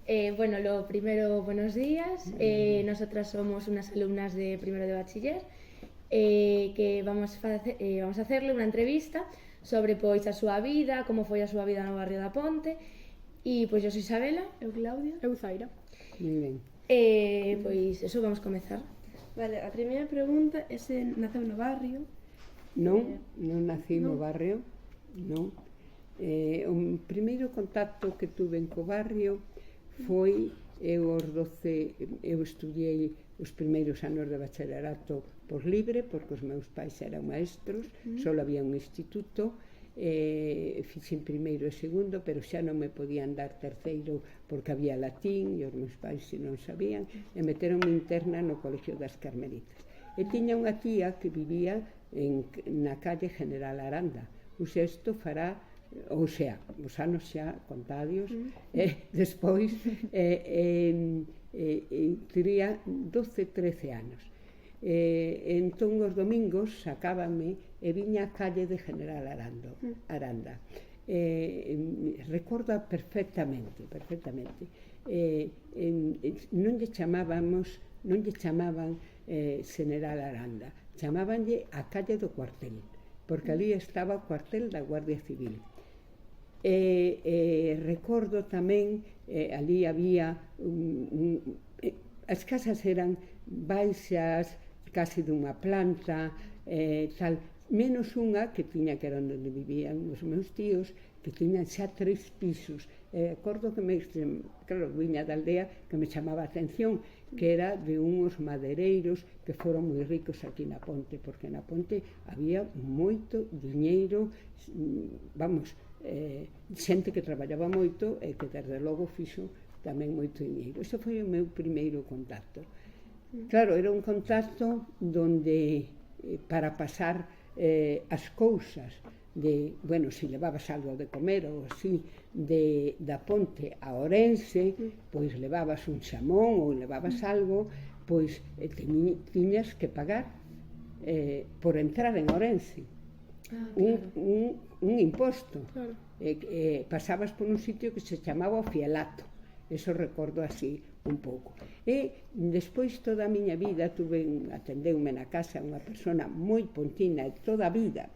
Bueno, lo primero, buenos días. Nosotras somos unas alumnas de primero de bachiller que vamos a hacerle unha entrevista sobre pois a súa vida, como foi a súa vida no barrio da Ponte. E pois eu soy Isabela. Eu Claudia. Eu Zaira. Moi ben. Pois eso, vamos comezar. Vale, a primeira pregunta é se naceu no barrio. Non, non nací no barrio, non. O primeiro contacto que tuve co barrio foi eu estudiei os primeiros anos de bacharelato por libre, porque os meus pais eran maestros, só había un instituto, fixen primeiro e segundo, pero xa non me podían dar terceiro porque había latín e os meus pais non sabían, e meteronme interna no Colegio das Carmelitas. E tiña unha tía que vivía na calle General Aranda. O sea, isto fará, ou sea, os anos xa contados, despois tería 12-13 anos. Entón os domingos sacábame e viña a calle de General Aranda. Recordo perfectamente. Non lle chamaban General Aranda, chamábanlle a calle do cuartel, porque ali estaba o cuartel da Guardia Civil. Recordo tamén, ali había as casas eran baixas, casi dunha planta, tal, menos unha que tiña, que era onde vivían os meus tíos, que tiñan xa 3 pisos. Recordo que claro, viña da aldea, que me chamaba a atención, que era de uns madeireiros que foron moi ricos aquí na Ponte, porque na Ponte había moito diñeiro, vamos, xente que traballaba moito e que desde logo fixo tamén moito diñeiro. Ese foi o meu primeiro contacto. Claro, era un contacto donde para pasar as cousas de, bueno, se levabas algo de comer ou así, da Ponte a Ourense, pois levabas un xamón ou levabas algo, pois tiñas que pagar por entrar en Ourense un imposto. Pasabas por un sitio que se chamaba o Fielato. Eso recordo así un pouco. E despois toda a miña vida atendeume na casa unha persona moi pontina, toda a vida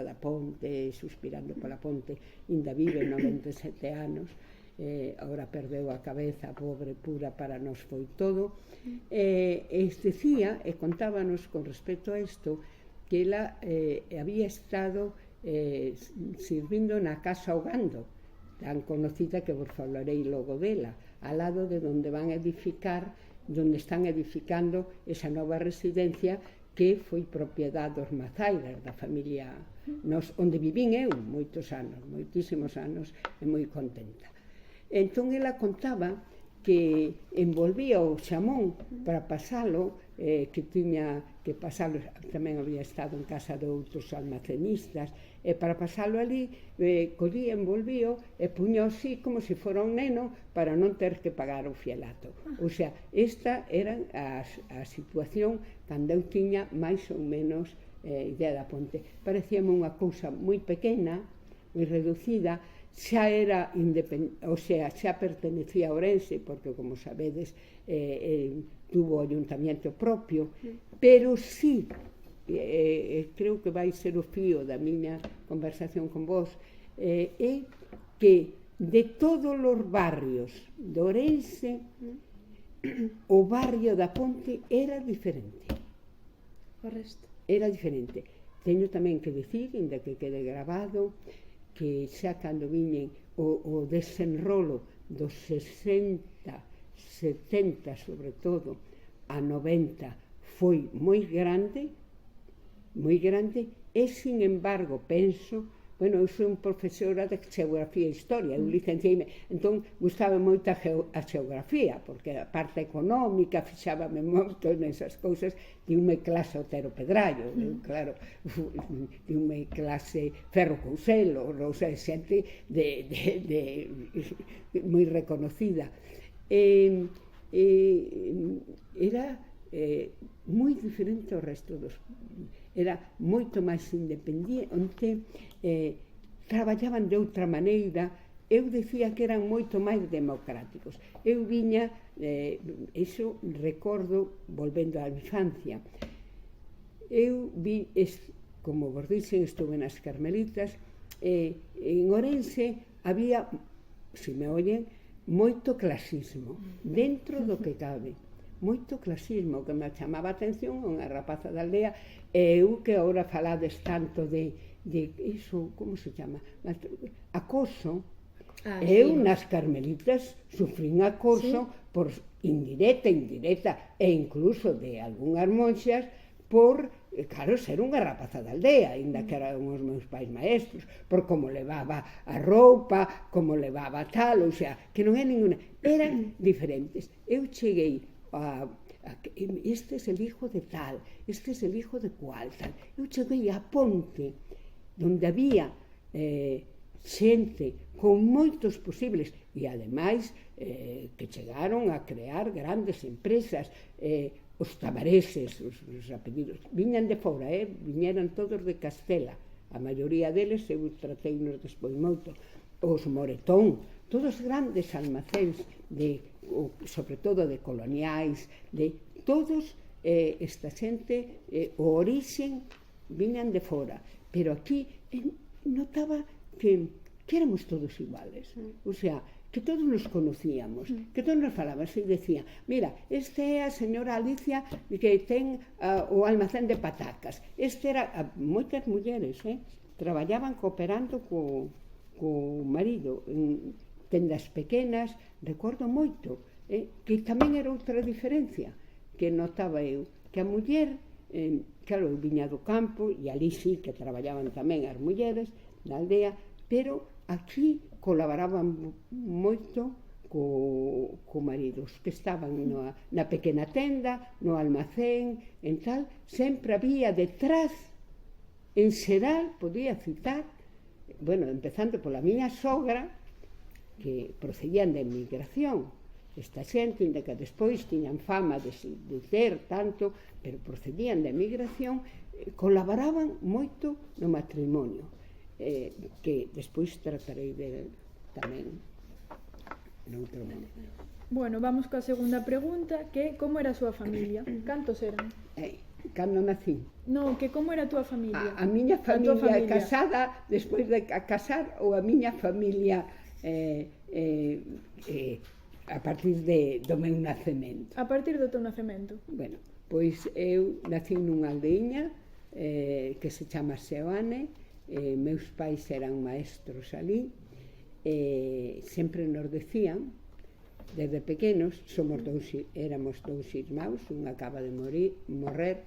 da Ponte, suspirando pola Ponte, ainda vive 97 anos, agora perdeu a cabeza, pobre, pura, para nós foi todo. Decía, e contábanos con respecto a isto, que ela había estado sirvindo na Casa Ogando, tan conocida que vos falarei logo dela, ao lado de onde onde están edificando esa nova residencia que foi propiedade dos Mazairas, da familia, onde vivín eu moitísimos anos, e moi contenta. Entón ela contaba que envolvía o xamón para pasalo, que tiña que pasalo, tamén había estado en casa de outros almacenistas, e para pasalo ali, collía, envolvío, e puño así como se fora un neno para non ter que pagar o fielato. O sea, esta era a situación cando eu tiña máis ou menos idea da Ponte. Parecíame unha cousa moi pequena, moi reducida, xa era xa pertenecía a Ourense, porque, como sabedes, tuvo o ayuntamiento propio, pero sí, creo que vai ser o fío da miña conversación con vos, é que de todos os barrios de Ourense, o barrio da Ponte era diferente. O resto. Era diferente. Teño tamén que dicir, inda que quede grabado, que xa cando viñen o desenrolo dos 60, 70 sobre todo, a 90 foi moi grande, e, sin embargo, penso, bueno, eu sou un profesora de xeografía e historia, eu licenciei-me, entón gustaba moito a xeografía, porque a parte económica fixábame moito nesas cousas, diume clase Otero Pedrallo, claro, diume clase Ferro Couselo, ou sea, xente moi reconocida. Era moi diferente ao resto dos... Era moito máis independente, traballaban de outra maneira, eu dicía que eran moito máis democráticos. Eu viña, iso recordo, volvendo á infancia, eu vi, como vos dixen, estuve nas Carmelitas, en Ourense había, se me oyen, moito clasismo, dentro do que cabe. Moito clasismo, que me chamaba a atención unha rapaza da aldea, e eu que agora falades tanto de iso, como se chama? Acoso. Eu nas Carmelitas sufrín acoso por indirecta, e incluso de algunhas monxas por, claro, ser unha rapaza da aldea, ainda que eran os meus pais maestros, por como levaba a roupa, como levaba tal, ou sea, que non é ninguna. Eran diferentes. Eu cheguei este es el hijo de tal, este es el hijo de cual, tal. Eu cheguei a Ponte, donde había xente con moitos posibles, e ademais que chegaron a crear grandes empresas, os tamareses, os apellidos, viñan de fora, viñeran todos de Castela, a maioría deles eu tratei-nos despois moito, os Moretón, todos grandes almacéns, sobre todo de coloniais, de todos esta xente, o orixen viñan de fora, pero aquí notaba que éramos todos iguales, o sea, que todos nos conocíamos, que todos nos falábamos e decía, mira, este é a señora Alicia que ten o almacén de patacas, este era, moitas mulleres, traballaban cooperando co marido en tendas pequenas, recordo moito, que tamén era outra diferencia que notaba eu, que a muller, claro, eu viña do campo e ali sí que traballaban tamén as mulleres da aldea, pero aquí colaboraban moito co maridos que estaban na pequena tenda, no almacén, en tal, sempre había detrás, en xeral, podía citar, bueno, empezando pola miña sogra, que procedían de emigración, esta xente, inda que despois tiñan fama de ter tanto, pero procedían de emigración, colaboraban moito no matrimonio, que despois tratarei de tamén noutro momento. Bueno, vamos coa segunda pregunta, que como era a súa familia? Cantos eran? Cando nací? Non, que como era a túa familia? A miña familia casada, despois de casar, ou a miña familia a partir do meu nacemento? A partir do teu nacemento. Bueno, pois eu nací nunha aldeiña que se chama Seoane, meus pais eran maestros ali, sempre nos decían, desde pequenos, éramos dous irmãos, un acaba de morrer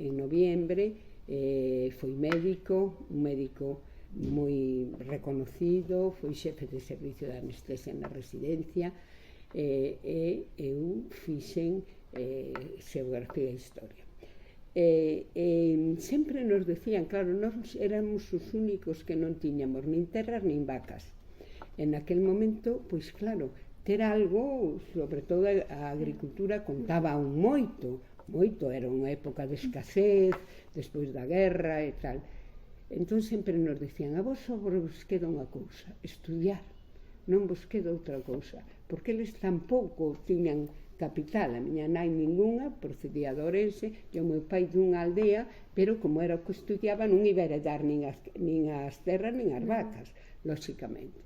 en noviembre, foi médico, un médico moi reconocido, foi xefe de servicio de anestesia na residencia, e eu fixen xeografía e historia. Sempre nos decían, claro, nós éramos os únicos que non tiñamos nin terras nin vacas. En aquel momento, pois claro, ter algo, sobre todo a agricultura, contaba un moito, era unha época de escasez, despois da guerra e tal. Entón sempre nos dicían, a vos só vos queda unha cousa, estudiar, non vos queda outra cousa, porque eles tampouco tiñan capital, a miña nai ningunha, procedía de Ourense, e o meu pai dunha aldea, pero como era o que estudiaba non iba a heredar nin as terras nin as vacas, lóxicamente.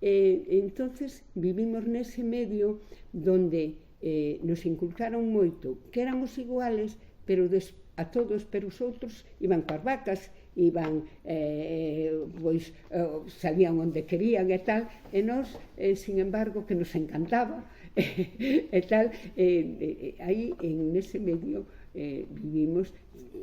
Entonces vivimos nese medio donde nos inculcaron moito que éramos iguales, pero a todos, pero os outros iban coas vacas, iban, pois, salían onde querían e tal, e nós, sin embargo, que nos encantaba, e tal, aí, en ese medio, vivimos,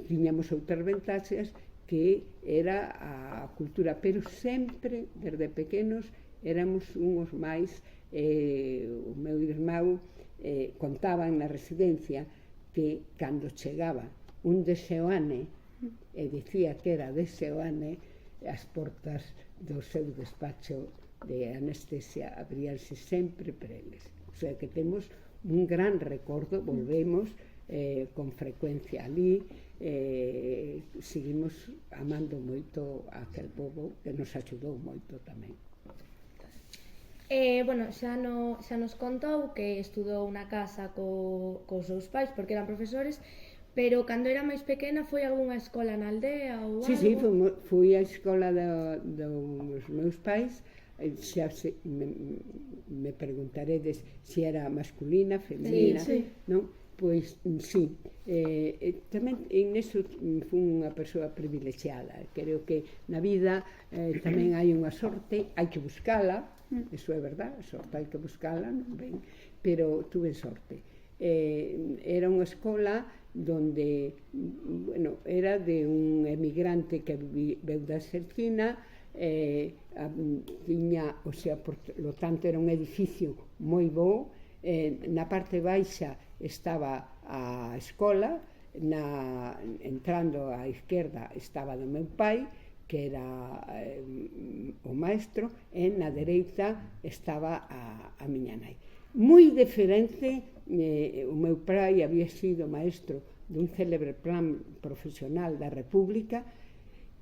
tiñamos outras ventaxas que era a cultura, pero sempre, desde pequenos, éramos unhos máis, o meu irmão contaban na residencia que cando chegaba un de Seoane e dicía que era de Seoane, as portas do seu despacho de anestesia abríanse sempre para eles. O sea que temos un gran recordo, volvemos con frecuencia ali, seguimos amando moito a aquel pobo que nos axudou moito tamén. Bueno, xa nos contou que estudou na casa cos seus pais porque eran profesores, pero cando era máis pequena foi a algunha escola na aldea ou algo? Sí, fui á escola dos meus pais, xa me preguntaredes se era masculina, femenina, Sí. non? Pois, sí, tamén en eso fui unha persoa privilexiada. Creo que na vida tamén hai unha sorte, hai que buscala, eso é verdad, a sorte hai que buscala, non ven, pero tuve sorte. Era unha escola donde, bueno, era de un emigrante que veu da Arxentina, tiña, o sea, por lo tanto era un edificio moi bo, na parte baixa estaba a escola, entrando á esquerda estaba do meu pai, que era o maestro, e na dereita estaba a miña nai. Moi diferente, o meu pai había sido maestro dun célebre plan profesional da República,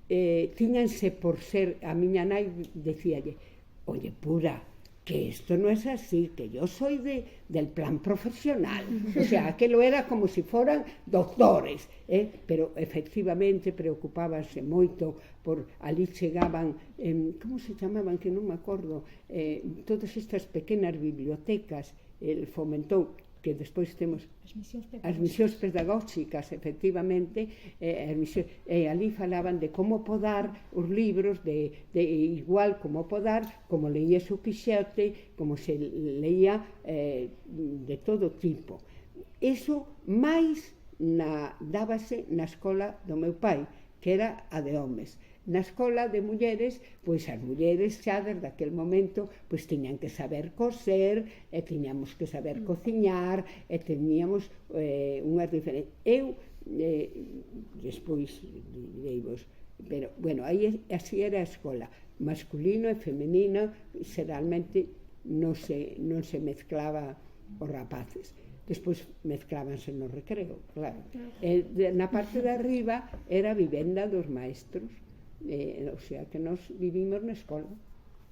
tiñanse por ser, a miña nai decíalle, oye, Pura, que esto no es así, que yo soy del plan profesional. O sea, aquello era como si fueran doctores, pero efectivamente preocupábanse moito por ali chegaban, como se chamaban, que non me acordo, todas estas pequenas bibliotecas, el fomentou, que despois temos as misións pedagóxicas, efectivamente, e ali falaban de como podar os libros, de igual como podar, como leías o Quixote, como se leía de todo tipo. Iso máis dábase na escola do meu pai, que era a de homes. Na escola de mulleres, pois as mulleres xa desde aquel momento pois tiñan que saber coser, e tiñamos que saber cociñar, e teníamos unhas diferentes. Eu, despois direivos, pero, bueno, aí así era a escola, masculino e femenino, xeralmente non se mezclaba os rapaces. Despois mezclábanse no recreo, claro. Na parte de arriba era a vivenda dos maestros, o sea que nós vivimos na escola.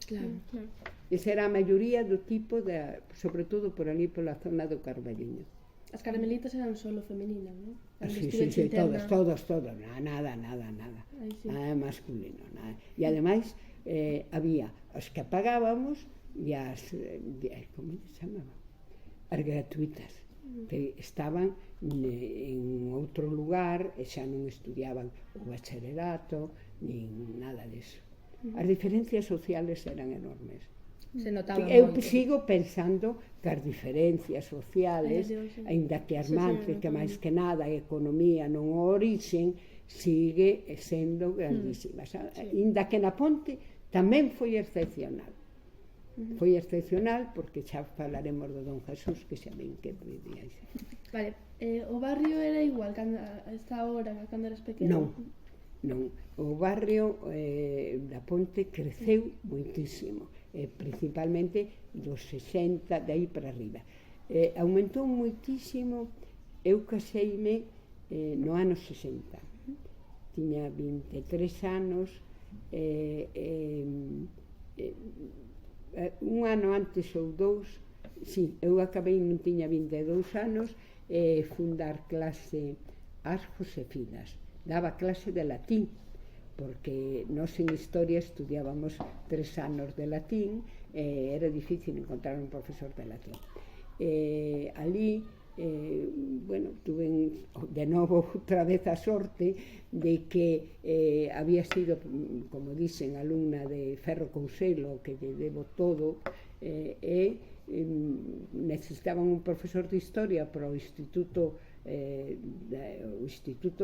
Claro. Claro. Esa era a maioría do tipo, sobre todo por ali pola zona do Carballiño. As caramelitas eran solo femeninas, non? Sí, todos, nada. Nada masculino, nada. E ademais había as que pagábamos e as, como se chamaban? As gratuitas, que estaban en outro lugar e xa non estudiaban o bacharelato nin nada deso. As diferencias sociales eran enormes. Se notaba Eu moito. sigo pensando que as diferencias sociales, aínda que as mantre que máis que nada a economía non o orixen, sigue sendo grandísimas. Aínda que na Ponte tamén foi excepcional. Foi excepcional porque xa falaremos do Don Jesús, que xa ven que vivía. Vale, o barrio era igual a esta hora, cando eras pequena? Non. O barrio da Ponte creceu moitísimo, principalmente dos 60, de aí para arriba. Aumentou moitísimo, eu caseime no ano 60. Tiña 23 anos, un ano antes ou dous, sí, eu acabei, non tiña 22 anos, fundar clase ás Josefinas. Daba clase de latín, porque nós en historia estudiábamos 3 anos de latín, era difícil encontrar un profesor de latín. Ali, bueno, tuve de novo outra vez a sorte de que había sido, como dicen, alumna de Ferro Couselo, que lle debo todo, e necesitaban un profesor de historia para o Instituto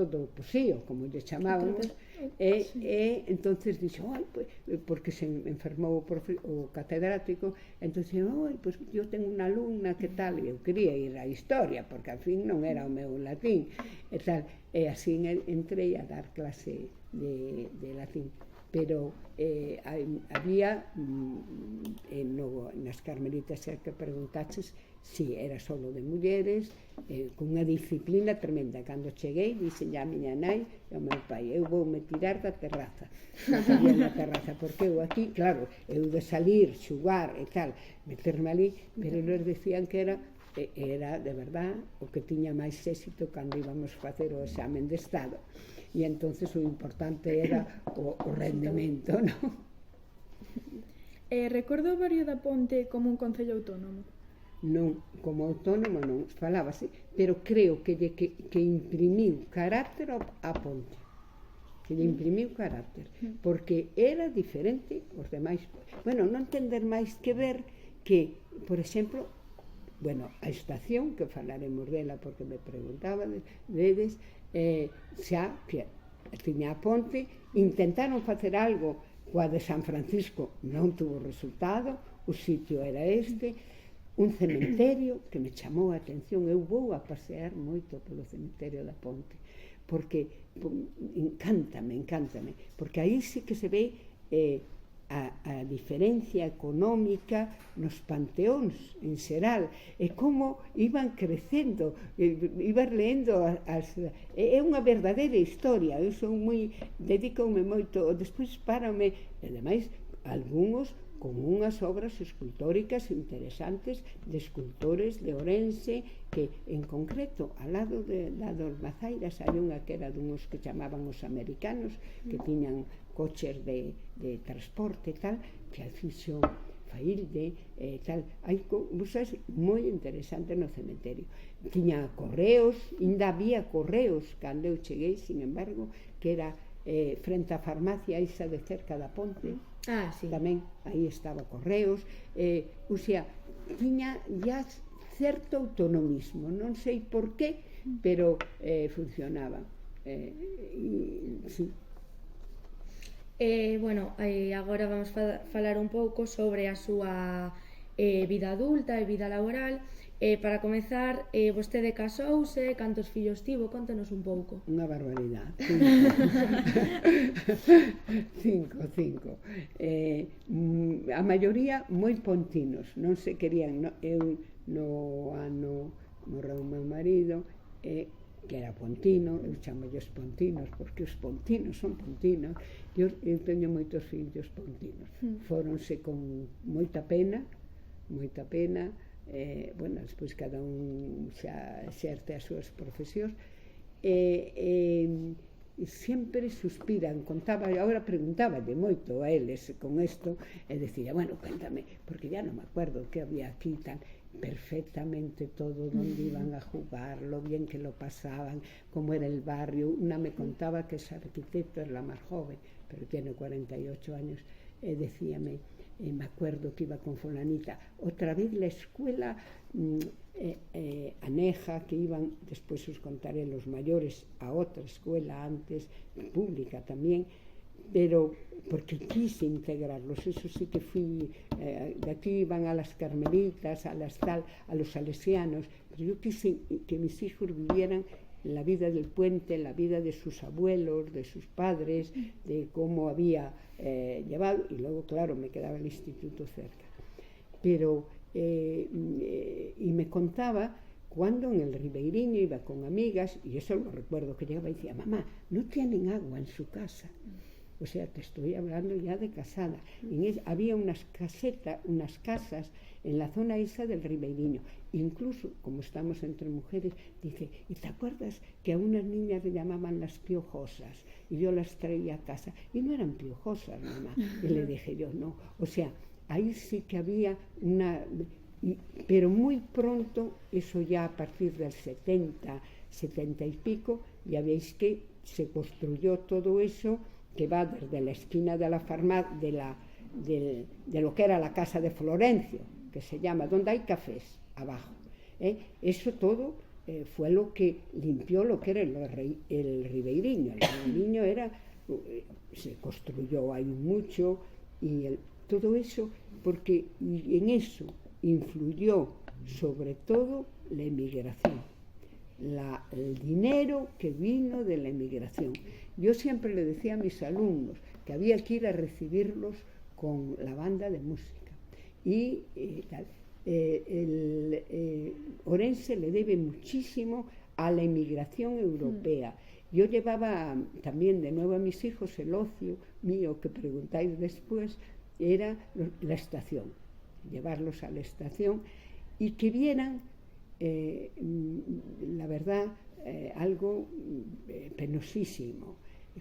do Posío, como lle chamábamos, e entonces dixo, porque se enfermou o catedrático, entonces, pues eu tengo unha alumna que tal, e eu quería ir á historia, porque al fin non era o meu latín, e tal, e así entrei a dar clase de latín. pero había nas Carmelitas que preguntaches si era solo de mulleres, cunha disciplina tremenda. Cando cheguei, dixen a miña nai e ao meu pai, eu voume tirar da terraza, non sabía na terraza, porque eu aquí, claro, eu de salir, xugar e tal, meterme ali, pero eles decían que era de verdad o que tiña máis éxito cando íbamos facer o examen de Estado, e entonces o importante era o rendemento, non? Recordo o barrio da Ponte como un concello autónomo. Non, como autónomo non, falábase, pero creo que imprimiu carácter a Ponte, que lle imprimiu carácter, porque era diferente os demais. Bueno, non tender máis que ver que, por exemplo, a estación, que falaremos dela porque me preguntaba dedes, xa que tiña a Ponte, intentaron facer algo coa de San Francisco, non tuvo resultado, o sitio era este, un cementerio que me chamou a atención. Eu vou a pasear moito polo cementerio da Ponte, porque encántame, porque aí sí que se ve a diferencia económica nos panteóns en xeral, e como iban crecendo, ibas leendo é unha verdadeira historia. Eu son dedicoume moito, despois párame, e ademais algúns con unhas obras escultóricas interesantes de escultores de Ourense, que en concreto ao lado da dos Mazairas hai unha que era dunhos que chamaban os americanos, que tiñan coches de transporte e tal, que fixo Failde e tal. Hai cousas moi interesantes no cementerio. Tiña correos, ainda había correos cando eu cheguei, sin embargo, que era frente á farmacia esa de cerca da Ponte. Sí. Tamén aí estaba correos, o sea, tiña ya certo autonomismo, non sei por qué, pero funcionaba. Sí. Agora vamos falar un pouco sobre a súa vida adulta e vida laboral. Para comezar, vostede casouse, cantos fillos tivo? Contanos un pouco. Unha barbaridade. 5. A maioría moi pontinos, non se querían. Eu no ano morreu o meu marido, que era pontino, eu chamolles pontinos porque os pontinos son pontinos. Eu teño moitos fillos pontinos. Fóronse con moita pena, despois cada un xa exerte as súas profesións, sempre suspiran, contaba, agora preguntáballe moito a eles con isto, e decía, cuéntame, porque ya non me acuerdo que había aquí tan perfectamente todo, donde iban a jugar, lo bien que lo pasaban, cómo era el barrio. Una me contaba que es arquitecto, es la más joven, pero tiene 48 años, decíame, me acuerdo que iba con fulanita, otra vez la escuela aneja, que iban, después os contaré, los mayores a otra escuela antes, pública también, pero porque quise integrarlos, eso sí que fui, de aquí iban a las Carmelitas, a las tal, a los salesianos, pero yo quise que mis hijos vivieran la vida del puente, la vida de sus abuelos, de sus padres, de cómo había llevado, y luego, claro, me quedaba el instituto cerca. Pero, y me contaba cuando en el Ribeiriño iba con amigas, y eso lo recuerdo, que llegaba y decía, mamá, no tienen agua en su casa. O sea, te estoy hablando ya de casada. Había unas casas en la zona esa del Ribeiriño. Incluso, como estamos entre mujeres, dice, ¿y te acuerdas que a unas niñas le llamaban las piojosas? Y yo las traía a casa. Y no eran piojosas, mamá. Y le dije yo, no. O sea, ahí sí que había pero muy pronto, eso ya a partir del 70 y pico, ya veis que se construyó todo eso, que va desde la esquina de la farmacia, de lo que era la casa de Florencio, que se llama, donde hay cafés, abajo. Eso todo fue lo que limpió lo que era el Ribeiriño. El Ribeiriño se construyó ahí mucho, y todo eso, porque en eso influyó sobre todo la emigración. El dinero que vino de la emigración. Yo siempre le decía a mis alumnos, que había que ir a recibirlos con la banda de música. Y tal. Orense le debe muchísimo a la emigración europea. Yo llevaba también de nuevo a mis hijos, el ocio mío que preguntáis después, era la estación, llevarlos a la estación y que vieran, la verdad, algo penosísimo,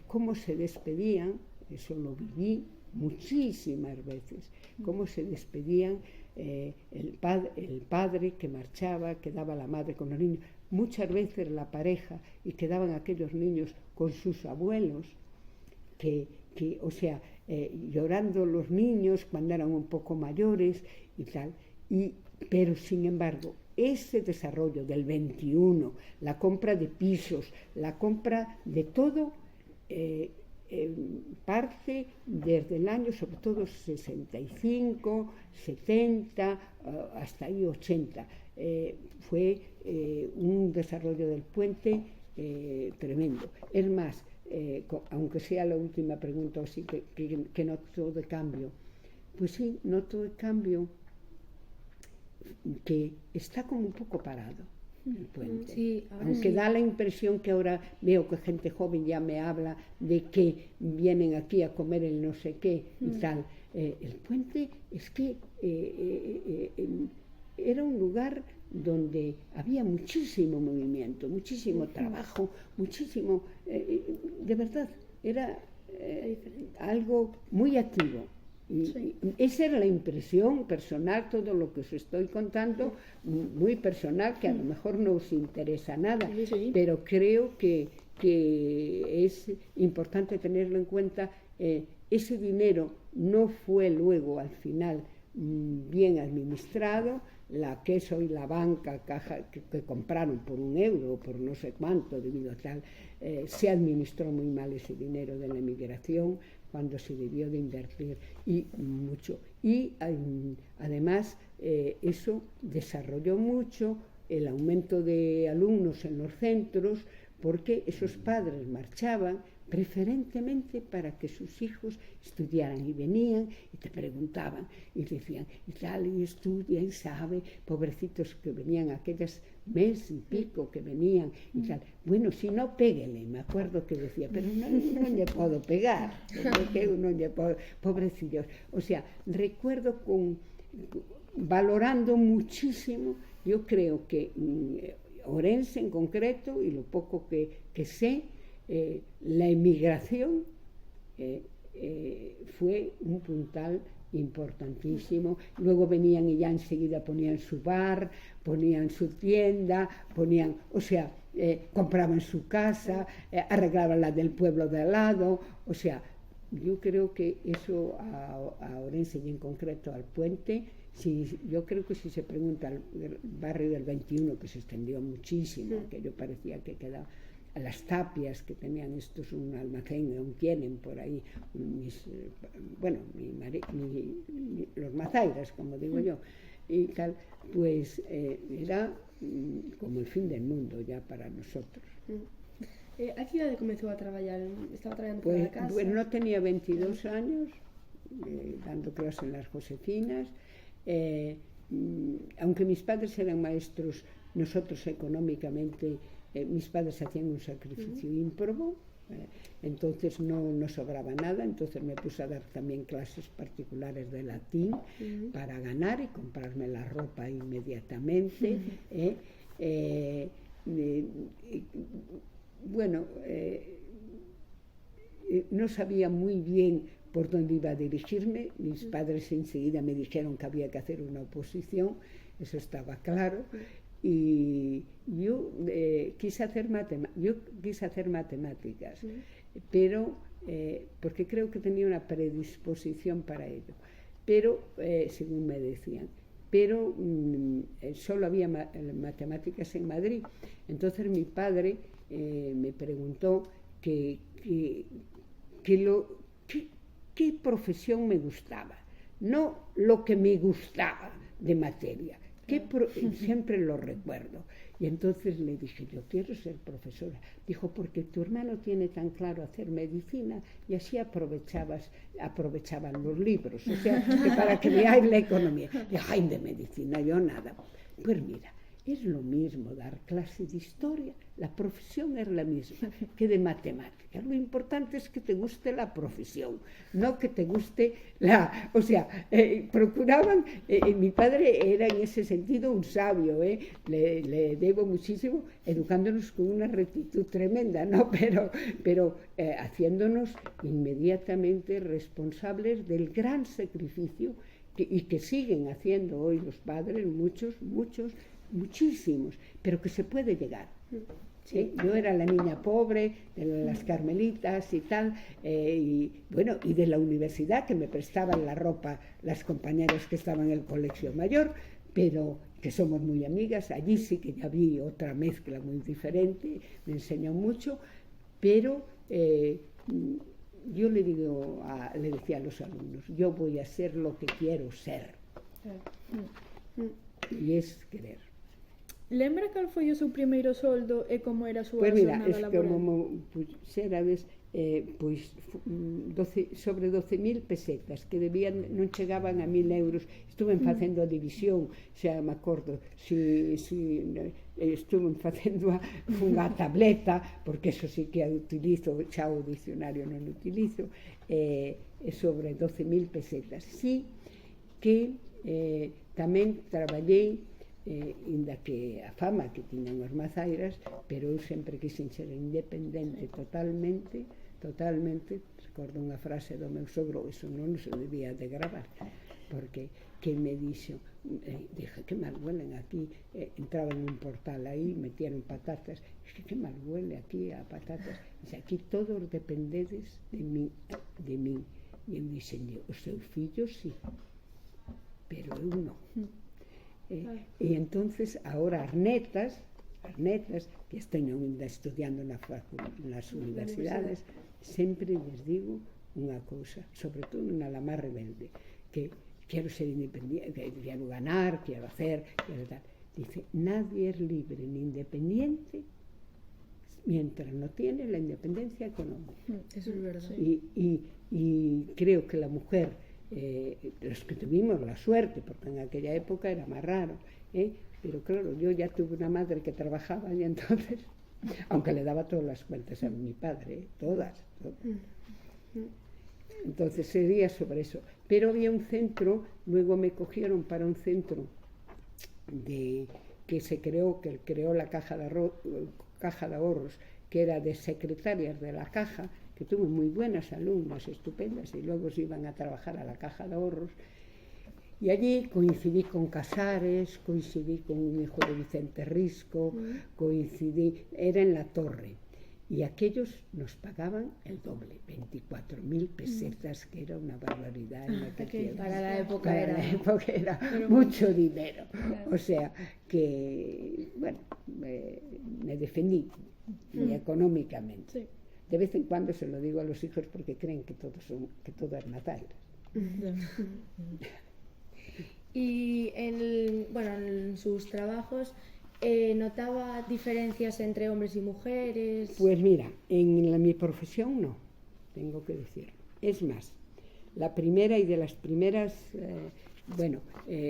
cómo se despedían, eso lo viví muchísimas veces, cómo se despedían el padre que marchaba, quedaba la madre con los niños, muchas veces la pareja, y quedaban aquellos niños con sus abuelos, o sea, llorando los niños cuando eran un poco mayores y tal, pero sin embargo, ese desarrollo del 21, la compra de pisos, la compra de todo, parte desde el año, sobre todo 65, 70, hasta ahí 80. Fue un desarrollo del puente tremendo. Es más, aunque sea la última pregunta, así que noto de cambio, pues sí, noto de cambio que está como un poco parado el puente. Sí, aunque da la impresión que ahora veo que gente joven ya me habla de que vienen aquí a comer el no sé qué y tal. El puente es que era un lugar donde había muchísimo movimiento, muchísimo trabajo, muchísimo, de verdad, era algo muy activo. Y esa era la impresión personal, todo lo que os estoy contando, muy personal, que a lo mejor no os interesa nada, pero creo que es importante tenerlo en cuenta. Ese dinero no fue luego al final bien administrado. La Queso y la banca que compraron por €1 o por no sé cuánto, debido a tal, se administró muy mal ese dinero de la emigración cuando se debió de invertir y mucho. Y además eso desarrolló mucho el aumento de alumnos en los centros, porque esos padres marchaban preferentemente para que sus hijos estudiaran, y venían y te preguntaban y decían, y tal, y estudia y sabe, pobrecitos que venían aquellas mes y pico que venían y tal. Bueno, si no, péguele, me acuerdo que decía, pero no le puedo pegar, porque no le puedo, pobrecillos. O sea, recuerdo valorando muchísimo, yo creo que Orense en concreto, y lo poco que sé, la emigración fue un puntal importantísimo. Luego venían y ya enseguida ponían su bar, ponían su tienda, compraban su casa, arreglaban la del pueblo de al lado. O sea, yo creo que eso a Orense y en concreto al puente, yo creo que si se pregunta al barrio del 21, que se extendió muchísimo, que yo parecía que quedaba, a las tapias que tenían estos, un almacén, aún tienen por ahí, los mazairas, como digo yo, y tal, pues era como el fin del mundo ya para nosotros. A que idade comezou a traballar? Estaba traballando por a casa? Pues no tenía 22 años, dando clase en las Josefinas, aunque mis padres eran maestros, nosotros económicamente, mis padres hacían un sacrificio ímprobo, entonces no sobraba nada, entonces me puse a dar también clases particulares de latín para ganar y comprarme la ropa inmediatamente. No sabía muy bien por dónde iba a dirigirme. Mis padres enseguida me dijeron que había que hacer una oposición, eso estaba claro. Y yo quise hacer matemáticas, pero porque creo que tenía una predisposición para ello, pero según me decían, pero solo había matemáticas en Madrid. Entonces mi padre me preguntó qué profesión me gustaba, no lo que me gustaba de materia. Siempre lo recuerdo. Y entonces le dije, yo quiero ser profesora. Dijo, porque tu hermano tiene tan claro hacer medicina y así aprovechaban los libros, o sea, que para que veáis la economía. Dije, ay, de medicina, yo nada. Pues mira, es lo mismo dar clase de historia, la profesión es la misma que de matemáticas. Lo importante es que te guste la profesión, no que te guste o sea, procuraban, mi padre era en ese sentido un sabio, le debo muchísimo, educándonos con una rectitud tremenda, ¿no? Pero haciéndonos inmediatamente responsables del gran sacrificio y que siguen haciendo hoy los padres, muchísimos, pero que se puede llegar. ¿Sí? Yo era la niña pobre de las Carmelitas y tal, y de la universidad, que me prestaban la ropa las compañeras que estaban en el colegio mayor, pero que somos muy amigas. Allí sí que ya vi otra mezcla muy diferente, me enseñó mucho, pero yo le decía a los alumnos, yo voy a ser lo que quiero ser, y es querer. Lembra cal foi o seu primeiro soldo e como era a súa Pues mira, xornada laboral? Sobre 12.000 pesetas, que non chegaban a 1.000 euros. Estuve facendo a división, xa me acordo, estuve facendo unha tableta, porque eso sí que a utilizo, xa o dicionario non utilizo, sobre 12.000 pesetas. Sí que tamén traballei, inda que a fama que tiñan os mazairas, pero eu sempre quixen ser independente totalmente. Recordo unha frase do meu sogro, eso non se debía de gravar, porque que me dixo, dije, que mal huelen aquí, entraba en un portal aí, metieron patatas, dije, que mal huele aquí a patatas, dice, aquí todos dependedes de min, e eu dixen, os seus fillos sí, pero eu non. E entonces agora as netas que estén ainda estudiando nas universidades, sempre les digo unha cousa, sobre todo na la máis rebelde, que quero ser independiente, quero ganar, quero hacer, quero tal. Dice, nadie es libre ni independiente mientras no tiene la independencia económica. Eso es verdad. Y creo que la mujer, los que tuvimos la suerte, porque en aquella época era más raro, pero claro, yo ya tuve una madre que trabajaba y entonces, aunque le daba todas las cuentas a mi padre, todas. Entonces sería sobre eso. Pero había un centro, luego me cogieron para un centro que creó la Caja de Ahorros, que era de secretarias de la Caja, que tuve muy buenas alumnas, estupendas, y luego se iban a trabajar a la Caja de Ahorros. Y allí coincidí con Casares, coincidí con un hijo de Vicente Risco, era en la Torre. Y aquellos nos pagaban el doble, 24.000 pesetas, que era una barbaridad en aquel tiempo. Para la época era mucho dinero. O sea, que, bueno, me defendí económicamente. Sí. De vez en cuando se lo digo a los hijos porque creen que todo es mazairas. Y en sus trabajos, ¿notaba diferencias entre hombres y mujeres? Pues mira, en mi profesión no, tengo que decirlo. Es más, la primera y de las primeras,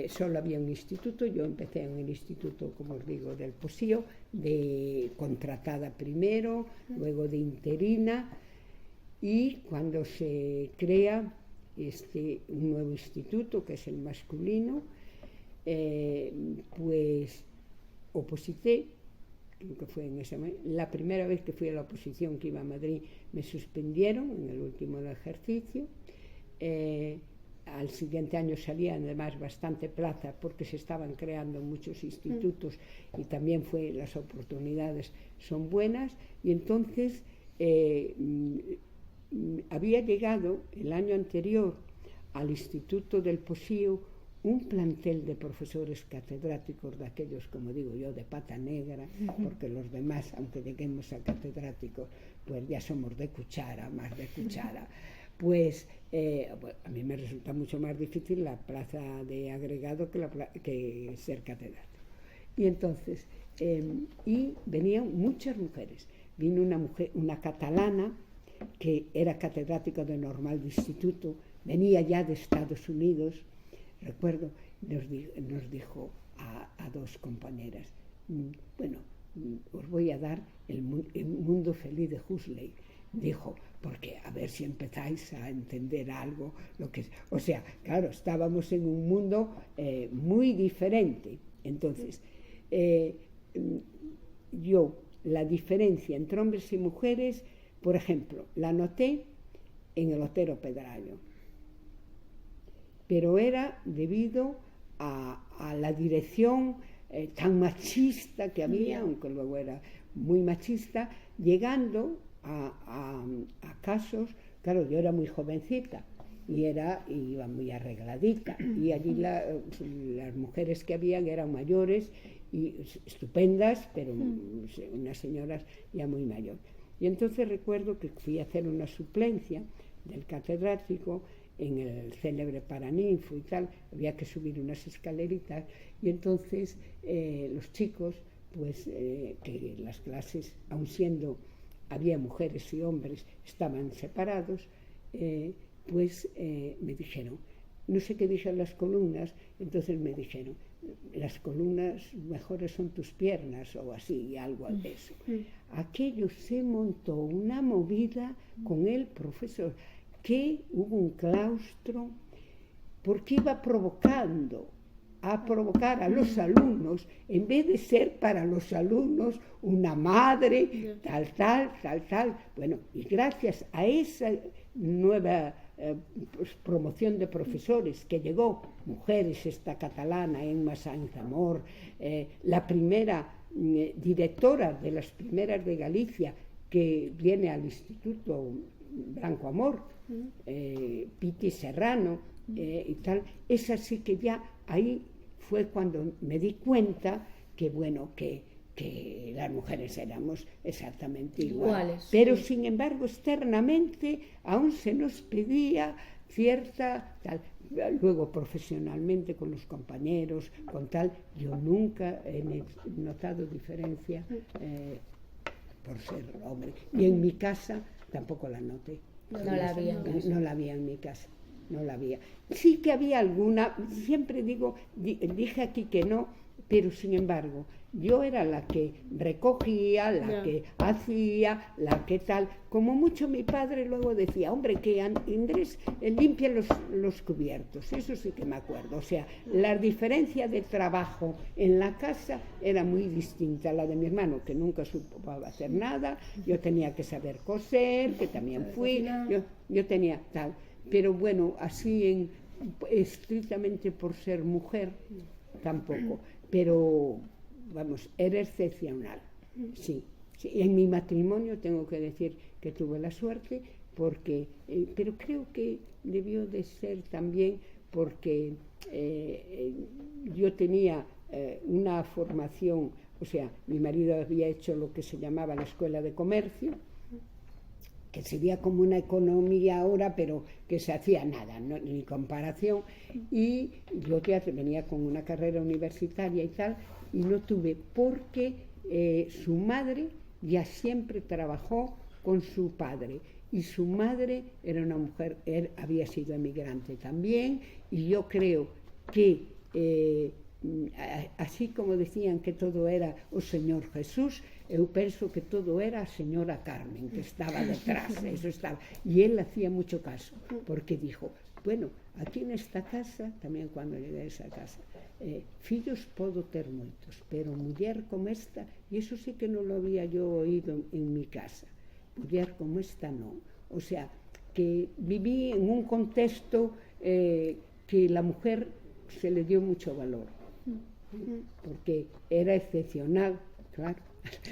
solo había un instituto. Yo empecé en el instituto, como os digo, del Posío, de contratada primero, luego de interina, y cuando se crea un nuevo instituto, que es el masculino, pues oposité, creo que fue en ese momento. La primera vez que fui a la oposición, que iba a Madrid, me suspendieron en el último ejercicio. Al siguiente año salían además bastante plaza porque se estaban creando muchos institutos y también las oportunidades son buenas, y entonces había llegado el año anterior al Instituto del Posío un plantel de profesores catedráticos, de aquellos, como digo yo, de pata negra, porque los demás, aunque lleguemos a catedráticos, pues ya somos de cuchara, más de cuchara, pues bueno, a mí me resulta mucho más difícil la plaza de agregado que ser catedrático. Y entonces, y venían muchas mujeres. Vino una mujer, una catalana, que era catedrática de normal de instituto, venía ya de Estados Unidos, recuerdo, nos dijo a dos compañeras, bueno, os voy a dar el mundo feliz de Huxley, dijo, porque a ver si empezáis a entender algo, o sea, claro, estábamos en un mundo muy diferente. Entonces, yo, la diferencia entre hombres y mujeres, por ejemplo, la noté en el Otero Pedrayo, pero era debido a la dirección tan machista que había, aunque luego era muy machista, llegando a casos, claro, yo era muy jovencita y iba muy arregladita, y allí las mujeres que habían eran mayores y estupendas, pero unas señoras ya muy mayores. Y entonces recuerdo que fui a hacer una suplencia del catedrático en el célebre Paraninfo y tal, había que subir unas escaleritas, y entonces los chicos, pues que las clases, aun siendo, había mujeres y hombres, estaban separados, pues me dijeron, no sé qué dijeron las columnas, entonces me dijeron, las columnas mejores son tus piernas, o así, algo de eso. Aquello se montó una movida con el profesor, que hubo un claustro, porque iba a provocar a los alumnos, en vez de ser para los alumnos una madre, tal. Bueno, y gracias a esa nueva promoción de profesores que llegó, mujeres, esta catalana, Emma Sáenz Amor, la primera directora de las primeras de Galicia, que viene al Instituto Blanco Amor, Piti Serrano, y tal, es así que ya ahí fue cuando me di cuenta que, bueno, que las mujeres éramos exactamente iguales. Pero sin embargo, externamente aún se nos pedía cierta tal. Luego profesionalmente con los compañeros, con tal, yo nunca he notado diferencia por ser hombre. Y en mi casa tampoco la noté. No la había. No la había en mi casa. No la había. Sí que había alguna, siempre dije aquí que no, pero sin embargo, yo era la que recogía, la que hacía, la que tal. Como mucho mi padre luego decía, hombre, que Andrés limpia los cubiertos, eso sí que me acuerdo. O sea, la diferencia de trabajo en la casa era muy distinta a la de mi hermano, que nunca supo hacer nada. Yo tenía que saber coser, que también fui, yo tenía tal. Pero bueno, así estrictamente por ser mujer, tampoco. Pero, vamos, era excepcional, sí. En mi matrimonio tengo que decir que tuve la suerte, porque, pero creo que debió de ser también porque yo tenía una formación, o sea, mi marido había hecho lo que se llamaba la Escuela de Comercio, que sería como una economía ahora, pero que se hacía nada, ¿no? Ni comparación, y yo ya venía con una carrera universitaria y tal, y no tuve, porque su madre ya siempre trabajó con su padre, y su madre era una mujer, había sido emigrante también, y yo creo que así como decían que todo era o Señor Jesús, eu penso que todo era a señora Carmen, que estaba detrás, eso estaba. Y él hacía mucho caso, porque dijo, bueno, aquí nesta casa, tamén cuando llegué a esa casa, fillos podo ter moitos, pero muller como esta, e iso sí que non lo había yo oído en mi casa, muller como esta non. O sea, que viví en un contexto que la mujer se le dio mucho valor, porque era excepcional, claro.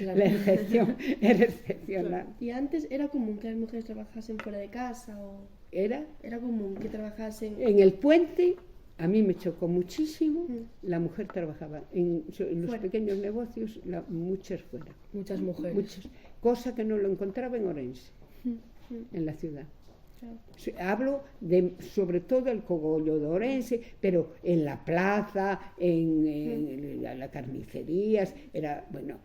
La excepción era excepcional. Y antes era común que las mujeres trabajasen fuera de casa, o era común que trabajasen en el puente. A mí me chocó muchísimo. La mujer trabajaba en los pequeños negocios, muchas fuera, muchas mujeres, cosa que no lo encontraba en Orense, en la ciudad. Hablo de, sobre todo, el cogollo de Ourense, pero en la plaza, en las carnicerías, era, bueno,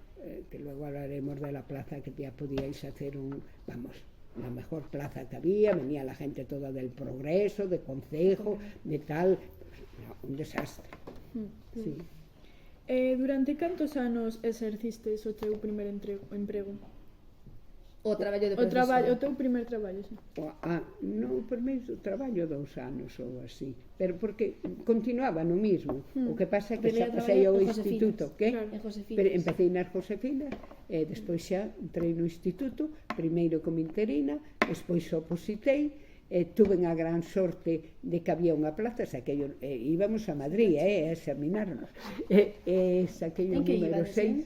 que luego hablaremos de la plaza, que ya podíais hacer la mejor plaza que había, venía la gente toda del Progreso, de Concejo, de tal, un desastre. Sí. Durante cantos anos exercistes o teu primer emprego? O traballo de O profesora. teu primer traballo, sí. No, o primeiro traballo 2 anos ou así, pero porque continuaba no mismo. O que pasa é que xa pasei ao instituto, que? En Josefinas. Pero empecé nas Josefinas, despois xa entrei no instituto, primeiro como interina, despois opositei, tuve a gran sorte de que había unha plaza, saquei, íbamos a Madrid, a examinarnos, saquei o En que número ibades, 6,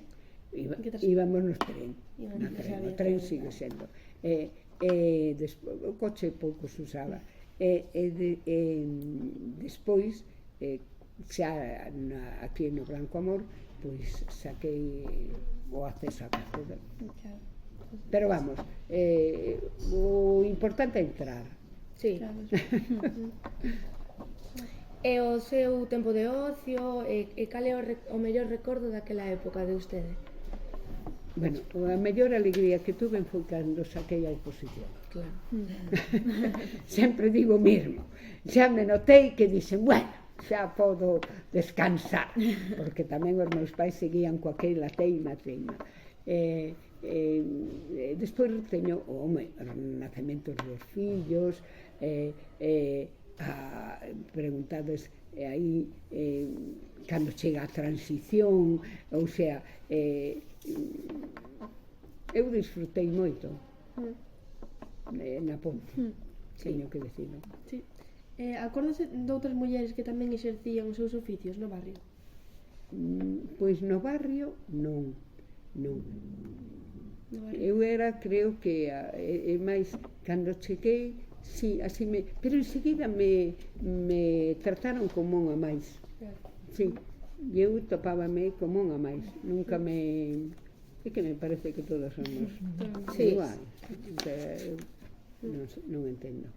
íbamos no tren. O tren sigue sendo. O coche pouco se usaba. Despois, xa aquí no Blanco Amor, pois saquei o acceso a Castelo. Pero vamos, o importante é entrar. Sí. E o seu tempo de ocio, e cal é o mellor recordo daquela época de vostede? Bueno, a mellor alegría que tuve foi cando saquei a oposición. Claro. Sempre digo o mesmo. Xa me notei que dixen, bueno, xa podo descansar, porque tamén os meus pais seguían coa aquela teima. Despois teño os nacementos dos fillos, preguntades aí cando chega a transición, ou sea, eu disfrutei moito na Ponte, teño que decirlo. Sí. Acórdase de outras mulleres que tamén exercían os seus oficios no barrio? Pois no barrio non. Eu era, creo que é máis cando cheguei, sí, así pero enseguida me trataron como unha máis. Sí, eu topábame como unha máis, nunca me... É que me parece que todos somos igual. Non entendo.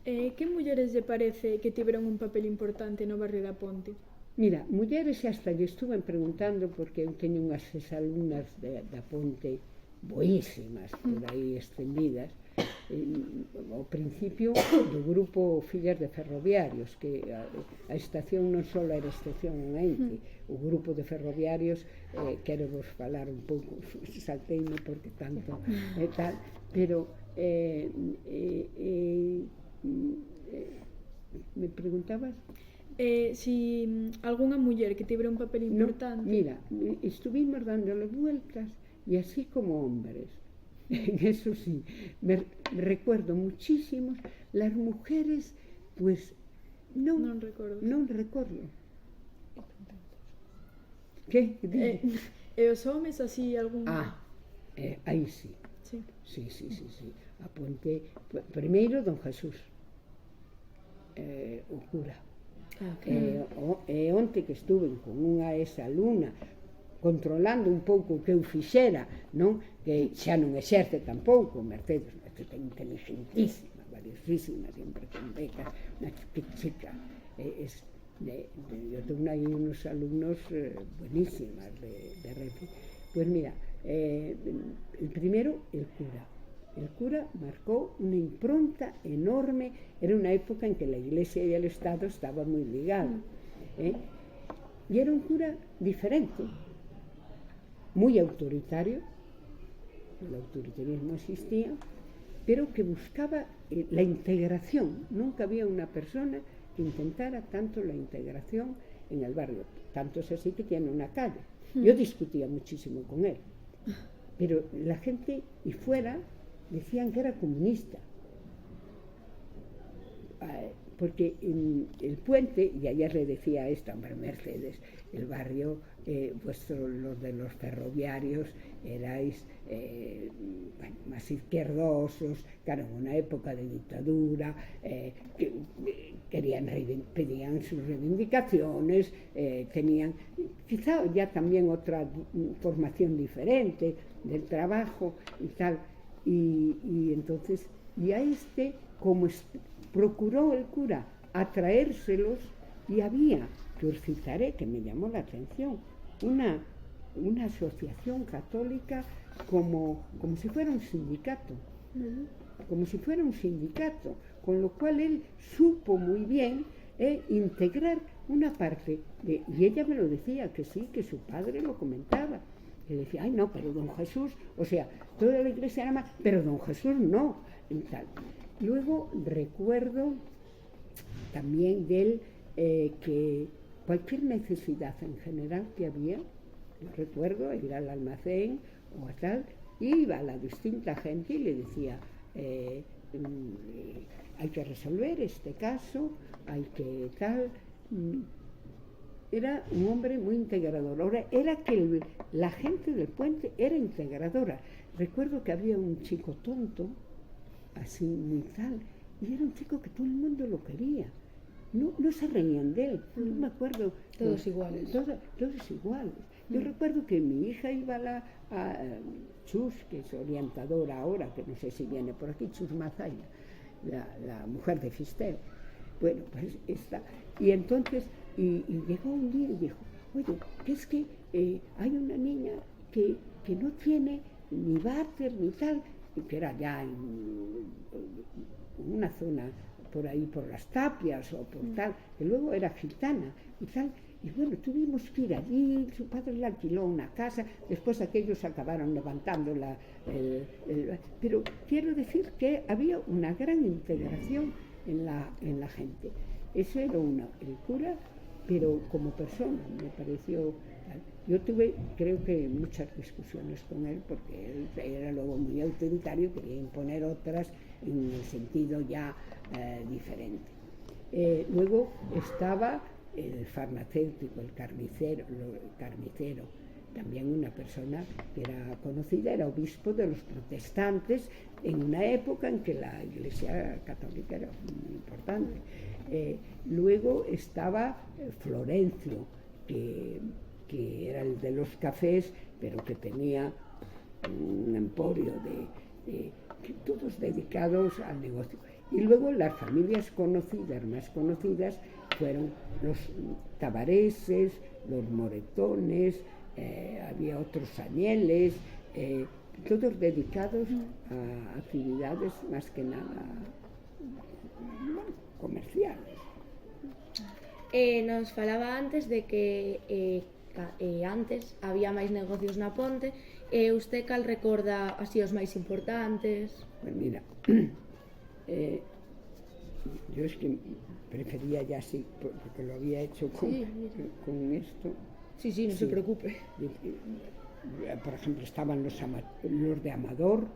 Que mulleres lle parece que tiveron un papel importante no barrio da Ponte? Mira, mulleres hasta lle estuven preguntando, porque eu teño unhas exalumnas da Ponte boísimas, por aí extendidas, ao principio do grupo Fillas de Ferroviarios, que a estación non só era estación, un ente, o grupo de ferroviarios, quero vos falar un pouco, salteime porque tanto e tal, pero me preguntabas? Si algunha muller que tivera un papel importante. No, mira, estuvimos dándole vueltas e así como hombres. Eso sí, me recuerdo muchísimos las mujeres, pues non recordo. Que? E os homes así algún... Aí sí. Sí. A Ponte, primeiro Don Jesús, o cura. Onte que estuve con unha exalumna controlando un pouco o que eu fixera, non? Que xa non exerce tampouco, Mercedes inteligentísima, valiosísima, sempre con becas, unha chica, eu tengo aí unos alumnos buenísimas de Renfe. Pues mira, el primero, el cura marcó una impronta enorme. Era una época en que la Iglesia y el Estado estaban muy ligados, y era un cura diferente, muy autoritario. El autoritarismo existía, pero que buscaba la integración. Nunca había una persona que intentara tanto la integración en el barrio. Tanto es así que tiene una calle. Yo discutía muchísimo con él, pero la gente y fuera decían que era comunista, porque en el puente, y ayer le decía a esta, hombre, Mercedes, el barrio, los de los ferroviarios erais más izquierdosos, claro, en una época de dictadura, que pedían sus reivindicaciones, tenían quizá ya también otra formación diferente del trabajo y tal, y entonces, y a este como procuró el cura atraérselos, y había, que os citaré, que me llamó la atención, una asociación católica como si fuera un sindicato, como si fuera un sindicato, con lo cual él supo muy bien integrar una parte y ella me lo decía, que sí, que su padre lo comentaba, que decía, ay no, pero don Jesús, o sea, toda la iglesia era más, pero don Jesús no, y tal. Luego recuerdo también de él que cualquier necesidad en general que había, yo recuerdo ir al almacén o a tal, iba a la distinta gente y le decía, hay que resolver este caso, hay que tal. Era un hombre muy integrador. Ahora, era que la gente del puente era integradora. Recuerdo que había un chico tonto, así muy tal, y era un chico que todo el mundo lo quería. No se reían de él, no me acuerdo. Todos iguales. Todos iguales. Yo recuerdo que mi hija iba a Chus, que es orientadora ahora, que no sé si viene por aquí, Chus Mazaina, la mujer de Fisteo. Bueno, pues está. Y entonces, y llegó un día y dijo, oye, que es que hay una niña que no tiene ni váter ni tal, y que era ya en una zona por ahí, por las Tapias o por tal, que luego era gitana y tal. Y bueno, tuvimos que ir allí, su padre le alquiló una casa, después aquellos acabaron levantando pero quiero decir que había una gran integración en la gente. Eso era el cura, pero como persona me pareció. Yo tuve, creo que, muchas discusiones con él, porque él era luego muy autoritario, quería imponer otras en el sentido ya diferente. Luego estaba el farmacéutico, el carnicero, también una persona que era conocida, era obispo de los protestantes en una época en que la Iglesia católica era muy importante. Luego estaba Florencio, que era el de los cafés, pero que tenía un emporio todos dedicados al negocio. Y luego las familias conocidas, más conocidas, fueron los Tavareses, los Moretones, había otros Añeles, todos dedicados a actividades más que nada comerciales. Nos falaba antes de que antes había máis negocios na ponte. Usted cal recorda así os máis importantes? Pues mira, yo es que prefería ya así, porque lo había hecho con esto. Sí, no se preocupe. Por ejemplo, estaban los de Amador,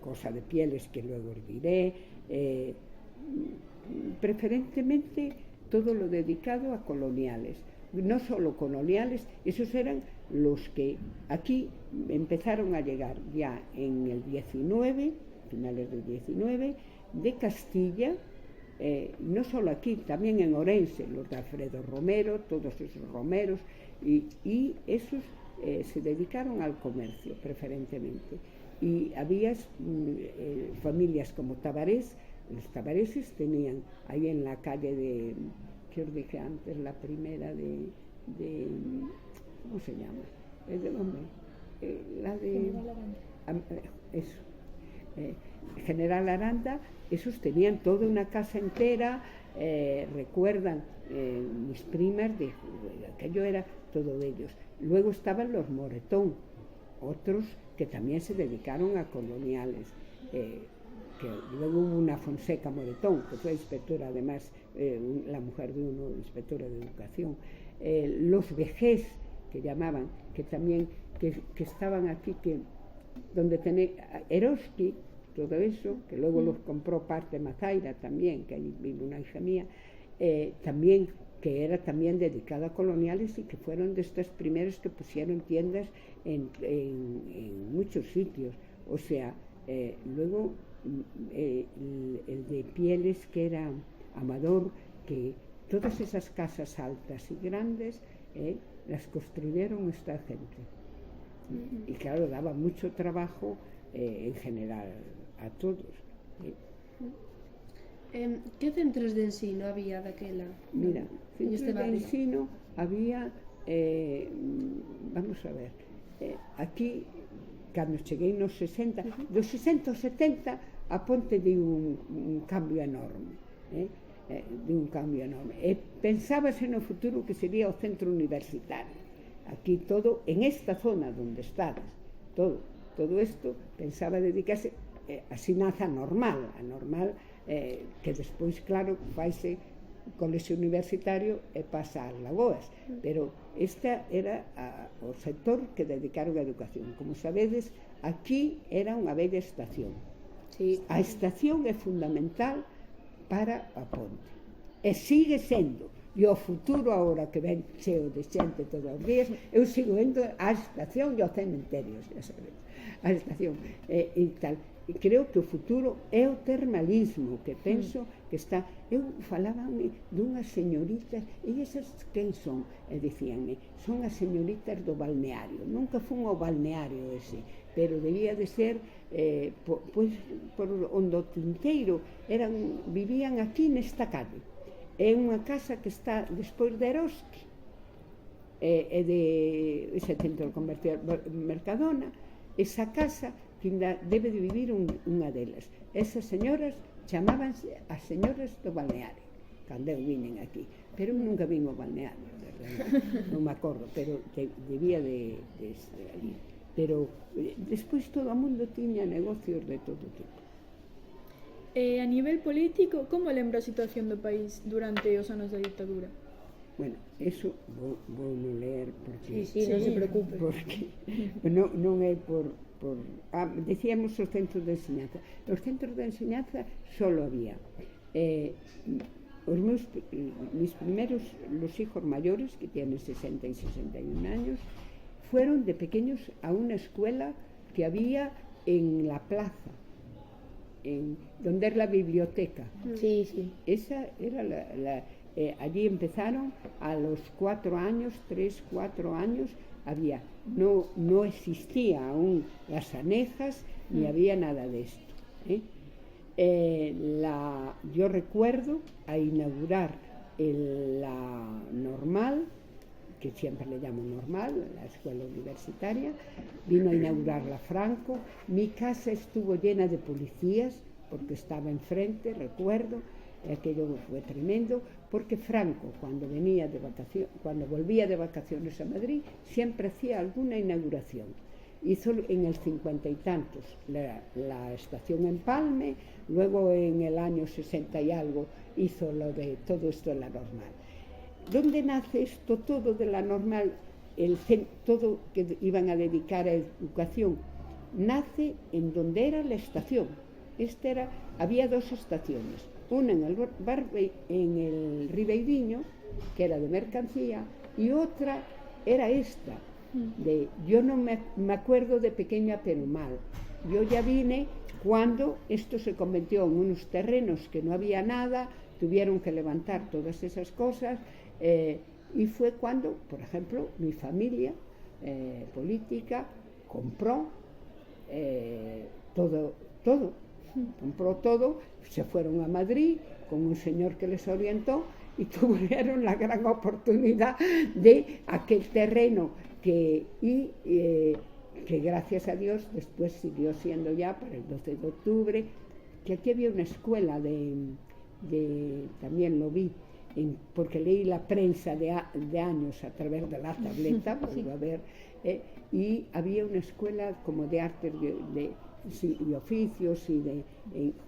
cosa de pieles que luego os diré, preferentemente todo lo dedicado a coloniales. No solo coloniales, esos eran los que aquí empezaron a llegar ya en el 19, finales del 19, de Castilla, no solo aquí, también en Orense, los de Alfredo Romero, todos esos romeros, y esos se dedicaron al comercio preferentemente. Y había familias como Tabarés. Los Tavareses tenían ahí en la calle que os dije antes, la primera ¿cómo se llama? La de eso, General Aranda. Esos tenían toda una casa entera. Recuerdan mis primas, aquello era todo de ellos. Luego estaban los Moretón, otros que también se dedicaron a coloniales. Que luego hubo una Fonseca Moretón, que fue inspectora, además, la mujer de uno, inspectora de educación. Los Vejés, que llamaban, que también, que estaban aquí, donde tenía Eroski, todo eso, que luego los compró parte Mazaira también, que ahí vive una hija mía, también, que era también dedicada a coloniales y que fueron de estas primeras que pusieron tiendas en muchos sitios. O sea, luego el de pieles, que era Amador, que todas esas casas altas y grandes las construyeron esta gente. Y claro, daba mucho trabajo en general a todos. Que centros de ensino había daquela? Mira, centros Este de barrio. ensino había, vamos a ver, aquí, cando cheguei nos 60, dos 60 aos 70, a Ponte de un cambio enorme, de un cambio enorme. E pensábase no futuro que sería o centro universitario. Aquí todo, en esta zona donde estás, todo isto pensaba dedicarse a sinaza normal, que despois, claro, faise colexio universitario e pasa ás Lagoas, pero esta era o sector que dedicaron a educación. Como sabedes, aquí era unha bella estación. Sí. A estación é fundamental para a Ponte, e sigue sendo. E o futuro, agora que ven cheo de xente todos os días, eu sigo indo á estación e ao cementerio, xa sabedes, a estación e tal. E creo que o futuro é o termalismo, que penso que está... Eu falábame dunhas señoritas, e esas quen son? E dicíanme, son as señoritas do balneario. Nunca fun ao balneario ese, pero debía de ser, pois, por onde o Tinteiro, vivían aquí nesta calle. É unha casa que está despois de Eroski, e de ese centro comercial Mercadona. Esa casa que debe de vivir unha delas. Esas señoras chamábanse as señoras do balneario, cando eu vinen aquí. Pero eu nunca vim ao balneario, non me acordo, pero debía de ser ali. Pero despois todo o mundo tiña negocios de todo tipo. A nivel político, como lembra a situación do país durante os anos da dictadura? Bueno, eso vou non ler porque... Sí, non se preocupe. Porque non é por decíamos os centros de enseñanza. Os centros de enseñanza solo había mis primeros, los hijos mayores, que tienen 60 y 61 años, fueron de pequeños a una escuela que había en la plaza, donde era la biblioteca. Sí, sí. Esa era allí empezaron a los 4 años, 3, 4 años, había, no existía aún las anejas, ni había nada de esto. Yo recuerdo a inaugurar la normal, que siempre le llamo normal, la escuela universitaria, vino a inaugurarla Franco. Mi casa estuvo llena de policías, porque estaba enfrente, recuerdo, aquello fue tremendo, porque Franco, cuando volvía de vacaciones a Madrid, siempre hacía alguna inauguración. Hizo en el 50 y tantos la estación Empalme, luego en el año 60 y algo hizo lo de todo esto de la normal. ¿Dónde nace esto todo de la normal? Todo que iban a dedicar a educación nace en donde era la estación. Había dos estaciones, una en el Ribeiriño, que era de mercancía, y otra era esta. Yo no me acuerdo de pequeña, pero mal. Yo ya vine cuando esto se convirtió en unos terrenos que no había nada, tuvieron que levantar todas esas cosas, y fue cuando, por ejemplo, mi familia política compró todo, compró todo, se fueron a Madrid con un señor que les orientó y tuvieron la gran oportunidad de aquel terreno que gracias a Dios después siguió siendo ya para el 12 de octubre, que aquí había una escuela también lo vi, porque leí la prensa de años a través de la tableta, a ver, y había una escuela como de artes y oficios y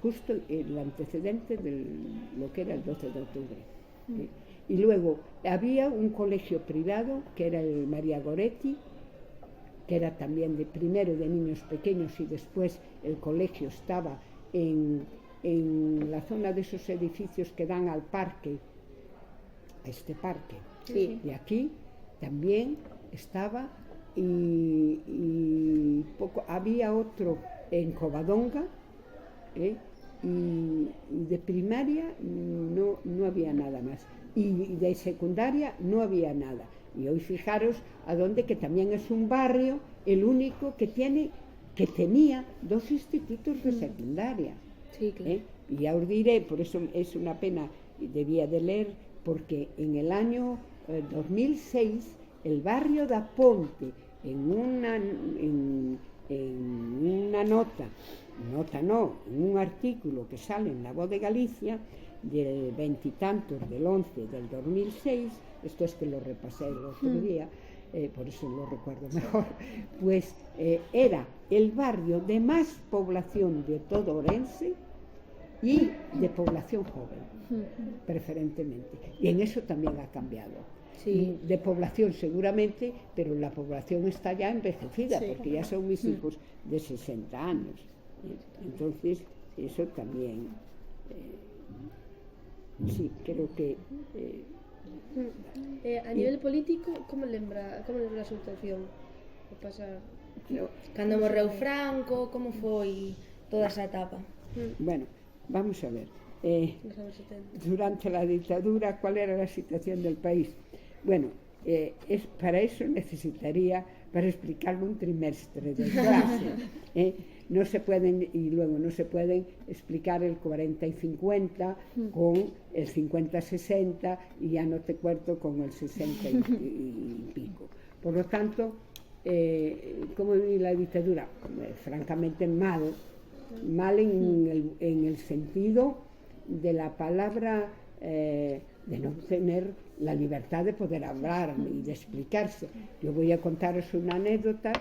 justo el antecedente de lo que era el 12 de octubre. Y luego había un colegio privado que era el María Goretti, que era también primero de niños pequeños, y después el colegio estaba en la zona de esos edificios que dan al parque, a este parque. Sí. Y aquí también estaba, y había otro en Covadonga, y de primaria no había nada más, y de secundaria no había nada. Y hoy fijaros a dónde, que también es un barrio, el único que tenía 2 institutos de secundaria. Sí, claro. Y ya os diré, por eso es una pena, debía de leer, porque en el año 2006 el barrio da Ponte en un artículo que sale en La Voz de Galicia del 20 y tantos del 11 del 2006, esto es que lo repasé el otro día, por eso lo recuerdo mejor, pues era el barrio de más población de todo Orense y de población joven, preferentemente. Y en eso también ha cambiado. Sí. De población seguramente, pero la población está ya envejecida, Sí. porque ya son mis hijos de 60 años. Entonces, eso también, sí, creo que... A nivel político, como lembra a situación? O pasar... Cando morreu Franco, como foi toda esa etapa? Bueno, vamos a ver. Nos anos 70. Durante la dictadura, ¿cuál era la situación del país? Bueno, para eso necesitaría, para explicarlo, un trimestre de clase. No se pueden, y luego no se pueden explicar el 40 y 50 con el 50-60 y ya no te cuento con el 60 y pico. Por lo tanto, ¿cómo viví la dictadura? Francamente mal en el sentido de la palabra, de no tener la libertad de poder hablar y de explicarse. Yo voy a contaros una anécdota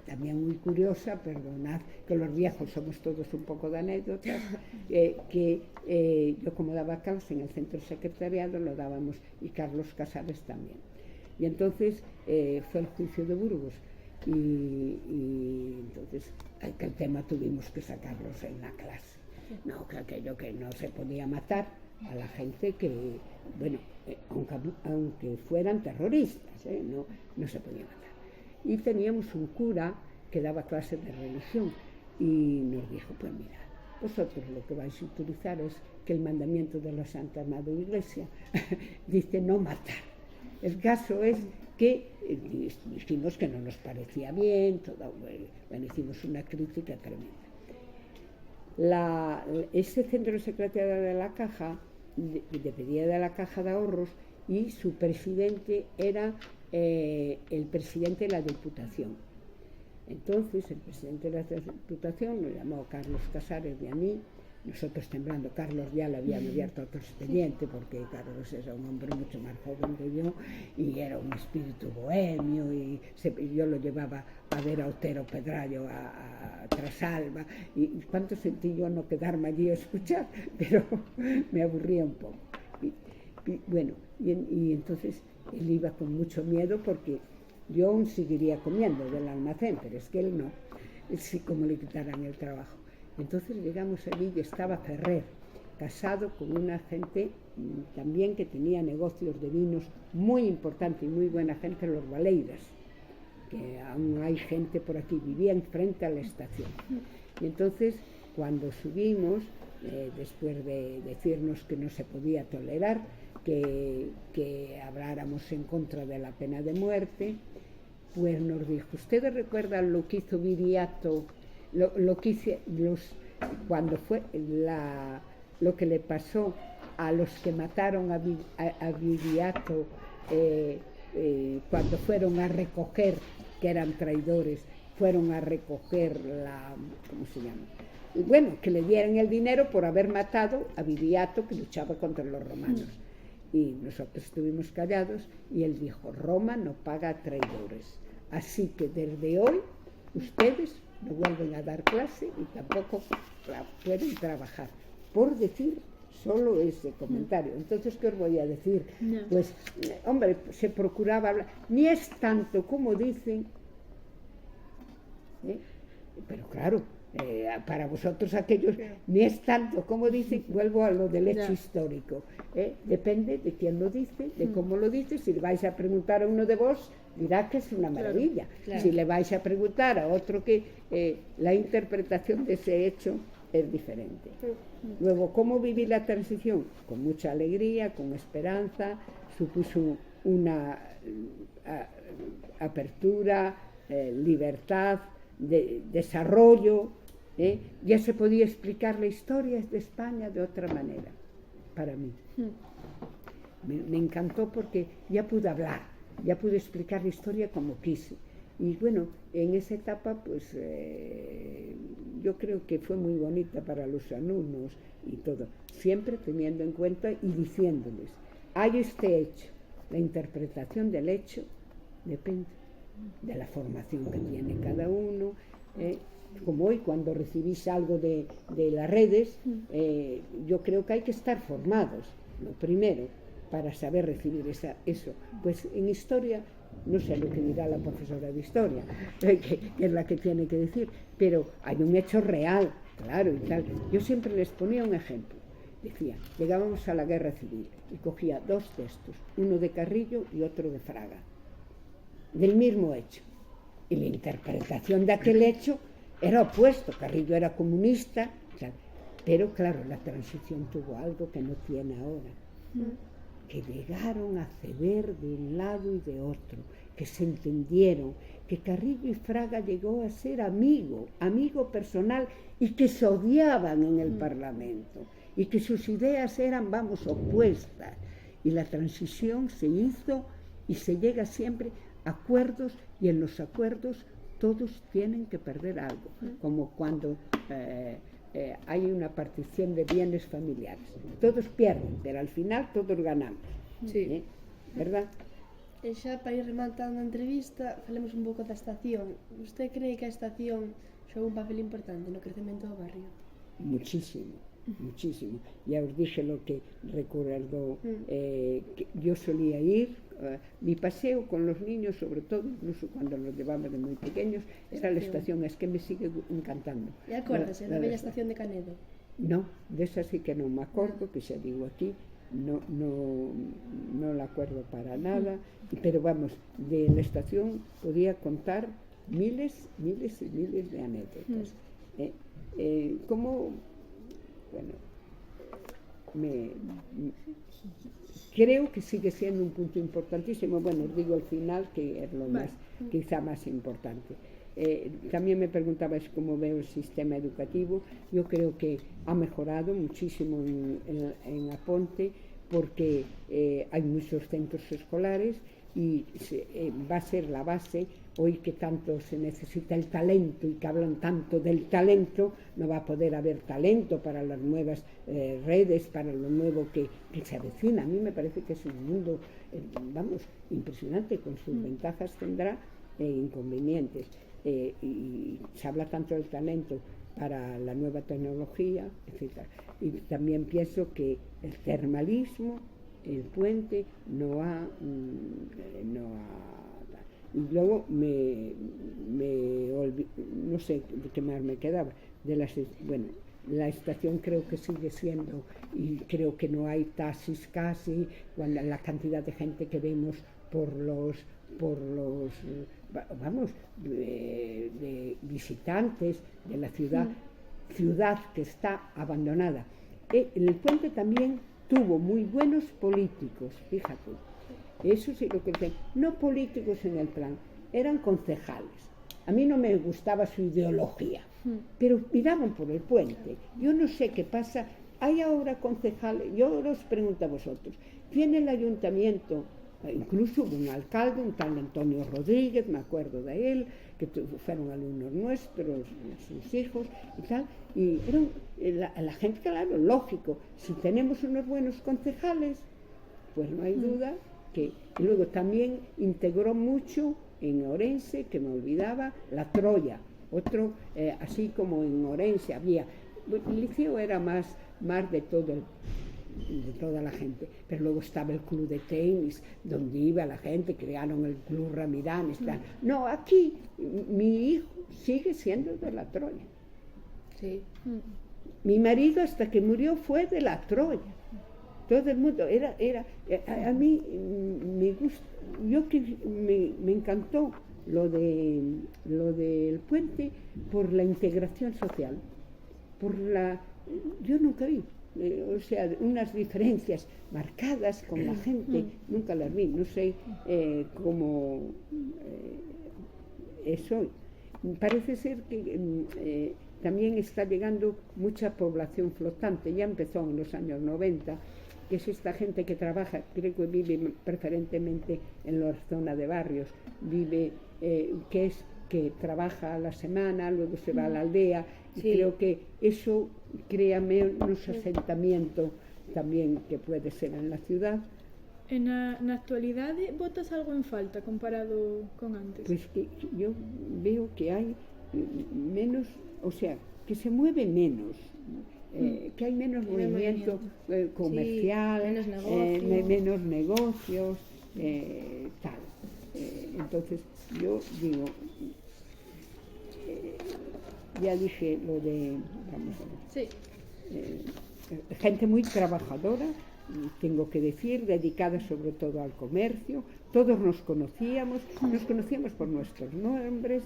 también muy curiosa, perdonad que los viejos somos todos un poco de anécdotas, yo como daba clase en el centro secretariado lo dábamos, y Carlos Casares también. Y entonces fue el juicio de Burgos y entonces aquel tema tuvimos que sacarlos en la clase. No, que aquello que no se podía matar a la gente que, bueno, aunque fueran terroristas, no se podía matar. Y teníamos un cura que daba clases de religión y nos dijo, pues mira, vosotros lo que vais a utilizar es que el mandamiento de la Santa Madre Iglesia dice no matar. El caso es que dijimos que no nos parecía bien, bueno, hicimos una crítica tremenda. Ese centro secretariado de la Caja dependía de la Caja de Ahorros y su presidente era el presidente de la Diputación. Entonces el presidente de la Diputación nos llamó Carlos Casares y a mí, nosotros temblando. Carlos ya le había abierto otro expediente porque Carlos era un hombre mucho más joven que yo y era un espíritu bohemio y yo lo llevaba a ver a Otero Pedrallo a Trasalba y cuánto sentí yo no quedarme allí a escuchar, pero me aburría un poco. Y entonces él iba con mucho miedo porque yo aún seguiría comiendo del almacén, pero es que él no, él sí, como le quitaran el trabajo. Entonces llegamos allí y estaba Ferrer, casado con una gente también que tenía negocios de vinos muy importante y muy buena gente, los Valeiras, que aún hay gente por aquí, vivían frente a la estación. Y entonces cuando subimos, después de decirnos que no se podía tolerar, que habláramos en contra de la pena de muerte, pues nos dijo, ¿ustedes recuerdan lo que hizo Viriato? Lo que hice cuando fue lo que le pasó a los que mataron a Viriato cuando fueron a recoger, que eran traidores, fueron a recoger ¿cómo se llama? Y bueno, que le dieran el dinero por haber matado a Viriato, que luchaba contra los romanos. Y nosotros estuvimos callados y él dijo, Roma no paga a traidores. Así que desde hoy ustedes no vuelven a dar clase y tampoco pueden trabajar, por decir solo ese comentario. Entonces, ¿qué os voy a decir? No. Pues, hombre, se procuraba hablar, ni es tanto como dicen, pero claro, para vosotros aquellos, ni es tanto como dicen, vuelvo a lo del hecho histórico, depende de quién lo dice, de cómo lo dice. Si le vais a preguntar a uno de vos, dirá que es una maravilla. Claro. Si le vais a preguntar a otro que la interpretación de ese hecho es diferente. Luego, ¿cómo viví la transición? Con mucha alegría, con esperanza, supuso una apertura, libertad, desarrollo, Ya se podía explicar la historia de España de otra manera, para mí. Me encantó porque ya pude hablar, ya pude explicar la historia como quise. Y bueno, en esa etapa, pues yo creo que fue muy bonita para los alumnos y todo, siempre teniendo en cuenta y diciéndoles, hay este hecho, la interpretación del hecho depende de la formación que tiene cada uno. Como hoy, cuando recibís algo de las redes, yo creo que hay que estar formados, lo primero, para saber recibir eso. Pues en historia, no sé lo que dirá la profesora de historia, que es la que tiene que decir, pero hay un hecho real, claro, y tal. Yo siempre les ponía un ejemplo. Decía, llegábamos a la guerra civil y cogía dos textos, uno de Carrillo y otro de Fraga, del mismo hecho. Y la interpretación de aquel hecho era opuesto. Carrillo era comunista, pero claro, la transición tuvo algo que no tiene ahora. Que llegaron a ceder de un lado y de otro, que se entendieron, que Carrillo y Fraga llegó a ser amigo personal, y que se odiaban en el Parlamento, y que sus ideas eran, opuestas. Y la transición se hizo y se llega siempre a acuerdos, y en los acuerdos todos tienen que perder algo, como cuando hay una partición de bienes familiares. Todos pierden, pero al final todos ganamos. Sí. ¿Verdad? E xa para ir rematando a entrevista, falemos un pouco da estación. Usted cree que a estación xoga un papel importante no crecemento do barrio? Muchísimo, muchísimo. Ya os dije lo que recuerdo, que yo solía ir, mi paseo con los niños, sobre todo, incluso cuando los llevaba de muy pequeños, era la estación, es que me sigue encantando. E acuérdase da bella estación de Canedo? No, de esa sí que non me acordo, que xa digo aquí, no la acuerdo para nada, pero de la estación podía contar miles y miles de anécdotas. Creo que sigue siendo un punto importantísimo. Bueno, os digo al final que es lo quizá más importante. También me preguntabas cómo veo el sistema educativo. Yo creo que ha mejorado muchísimo en Aponte, porque hay muchos centros escolares y va a ser la base. Hoy que tanto se necesita el talento y que hablan tanto del talento, no va a poder haber talento para las nuevas redes, para lo nuevo que se avecina. A mí me parece que es un mundo, impresionante, con sus ventajas tendrá e inconvenientes. Y se habla tanto del talento para la nueva tecnología, etc. Y también pienso que el termalismo, el puente, no ha y luego no sé de qué más me quedaba. La estación creo que sigue siendo, y creo que no hay taxis casi, cuando la cantidad de gente que vemos por los de visitantes de la ciudad que está abandonada. El puente también tuvo muy buenos políticos, fíjate. Eso sí lo que sé. No políticos en el plan, eran concejales. A mí no me gustaba su ideología, pero miraban por el puente. Yo no sé qué pasa. Hay ahora concejales, yo os pregunto a vosotros, ¿tiene el ayuntamiento, incluso hubo un alcalde, un tal Antonio Rodríguez, me acuerdo de él, que fueron alumnos nuestros, sus hijos y tal, y la gente, claro, lógico, si tenemos unos buenos concejales, pues no hay duda que... Y luego también integró mucho en Orense, que me olvidaba, la Troya, así como en Orense había... El liceo era más de toda la gente, pero luego estaba el club de tenis donde iba la gente, crearon el club Ramirán, no, aquí mi hijo sigue siendo de la Troya. Sí. Mi marido hasta que murió fue de la Troya. Todo el mundo a mí me gusta, me encantó lo del puente, por la integración social, yo nunca vi, unas diferencias marcadas con la gente, nunca las vi. No sé cómo es hoy. Parece ser que también está llegando mucha población flotante, ya empezó en los años 90, que es esta gente que trabaja, creo que vive preferentemente en la zona de barrios, vive, que trabaja a la semana, luego se va a la aldea, y creo que eso crea menos asentamiento también que puede ser en la ciudad. Na actualidade, botas algo en falta comparado con antes? Pues que yo veo que hay menos, o sea, que se mueve menos, que hay menos movimiento comercial, menos negocios, tal. Entonces, yo digo, ya dije lo de, vamos a ver, gente muy trabajadora, tengo que decir, dedicada sobre todo al comercio. Todos nos conocíamos por nuestros nombres,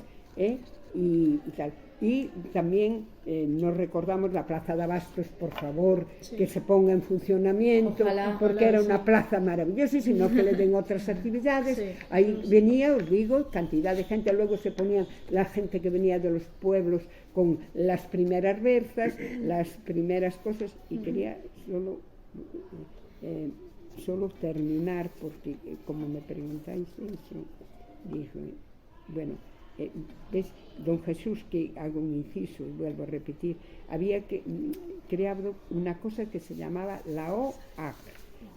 y tal. Y también nos recordamos la Plaza de Abastos, por favor, que se ponga en funcionamiento, porque era una plaza maravillosa, y si no que le den otras actividades. Ahí venía, os digo, cantidad de gente, luego se ponían la gente que venía de los pueblos con las primeras berzas, las primeras cosas, y quería solo terminar, porque como me preguntáis eso, dijo, bueno, ¿ves? Don Jesús, que hago un inciso y vuelvo a repetir, había creado una cosa que se llamaba la OAC,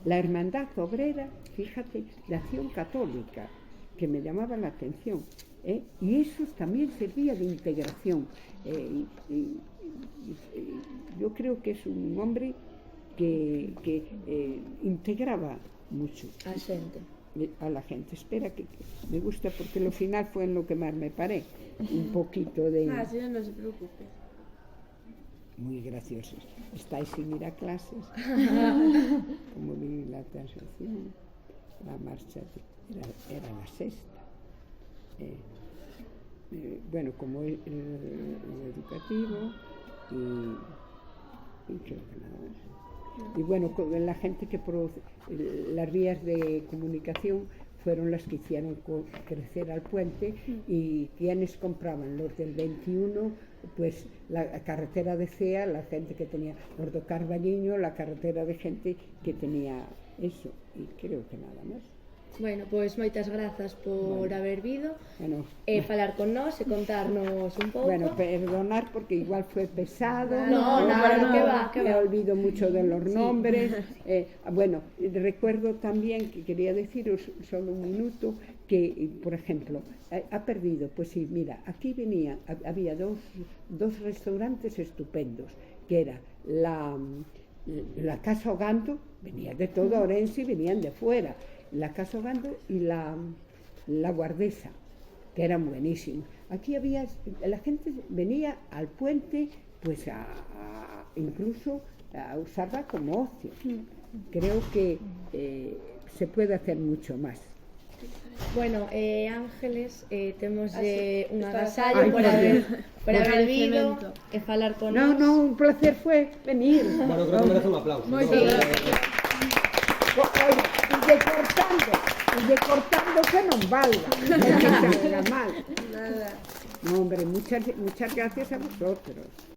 la Hermandad Obrera, fíjate, de Acción Católica, que me llamaba la atención, y eso también servía de integración. Yo creo que es un hombre que integraba mucho a la gente. Espera, que me gusta, porque lo final fue en lo que más me paré, un poquito de... sí, no se preocupe. Muy graciosos. Estáis sin ir a clases, como vi la transacción, la marcha era la sexta. Bueno, como el educativo, y creo que nada más. Y bueno, la gente que produce las vías de comunicación fueron las que hicieron crecer al puente, y quienes compraban los del 21, pues la carretera de Cea, la gente que tenía los do Carballiño, la carretera de gente que tenía eso, y creo que nada más. Bueno, pois moitas grazas por haber vido, falar con nós e contarnos un pouco. Bueno, perdonar porque igual fue pesado. No, que va. Me olvido mucho de los nombres. Bueno, recuerdo también que quería deciros solo un minuto que, por ejemplo, ha perdido, pues sí, mira, aquí había dos restaurantes estupendos, que era la Casa Ogando, venía de todo Orense y venían de fuera, la Casa Ogando y la Guardesa, que eran buenísimos. Aquí la gente venía al puente, pues incluso a usarla como ocio. Creo que se puede hacer mucho más. Bueno, Ángeles, temos un agasallo por haber vido e falar con nós. No, un placer fue venir. Bueno, creo que merece un aplauso. Muy bien. Y de cortando que non valga, que salga mal. Nada. No, hombre, muchas gracias a vosotros.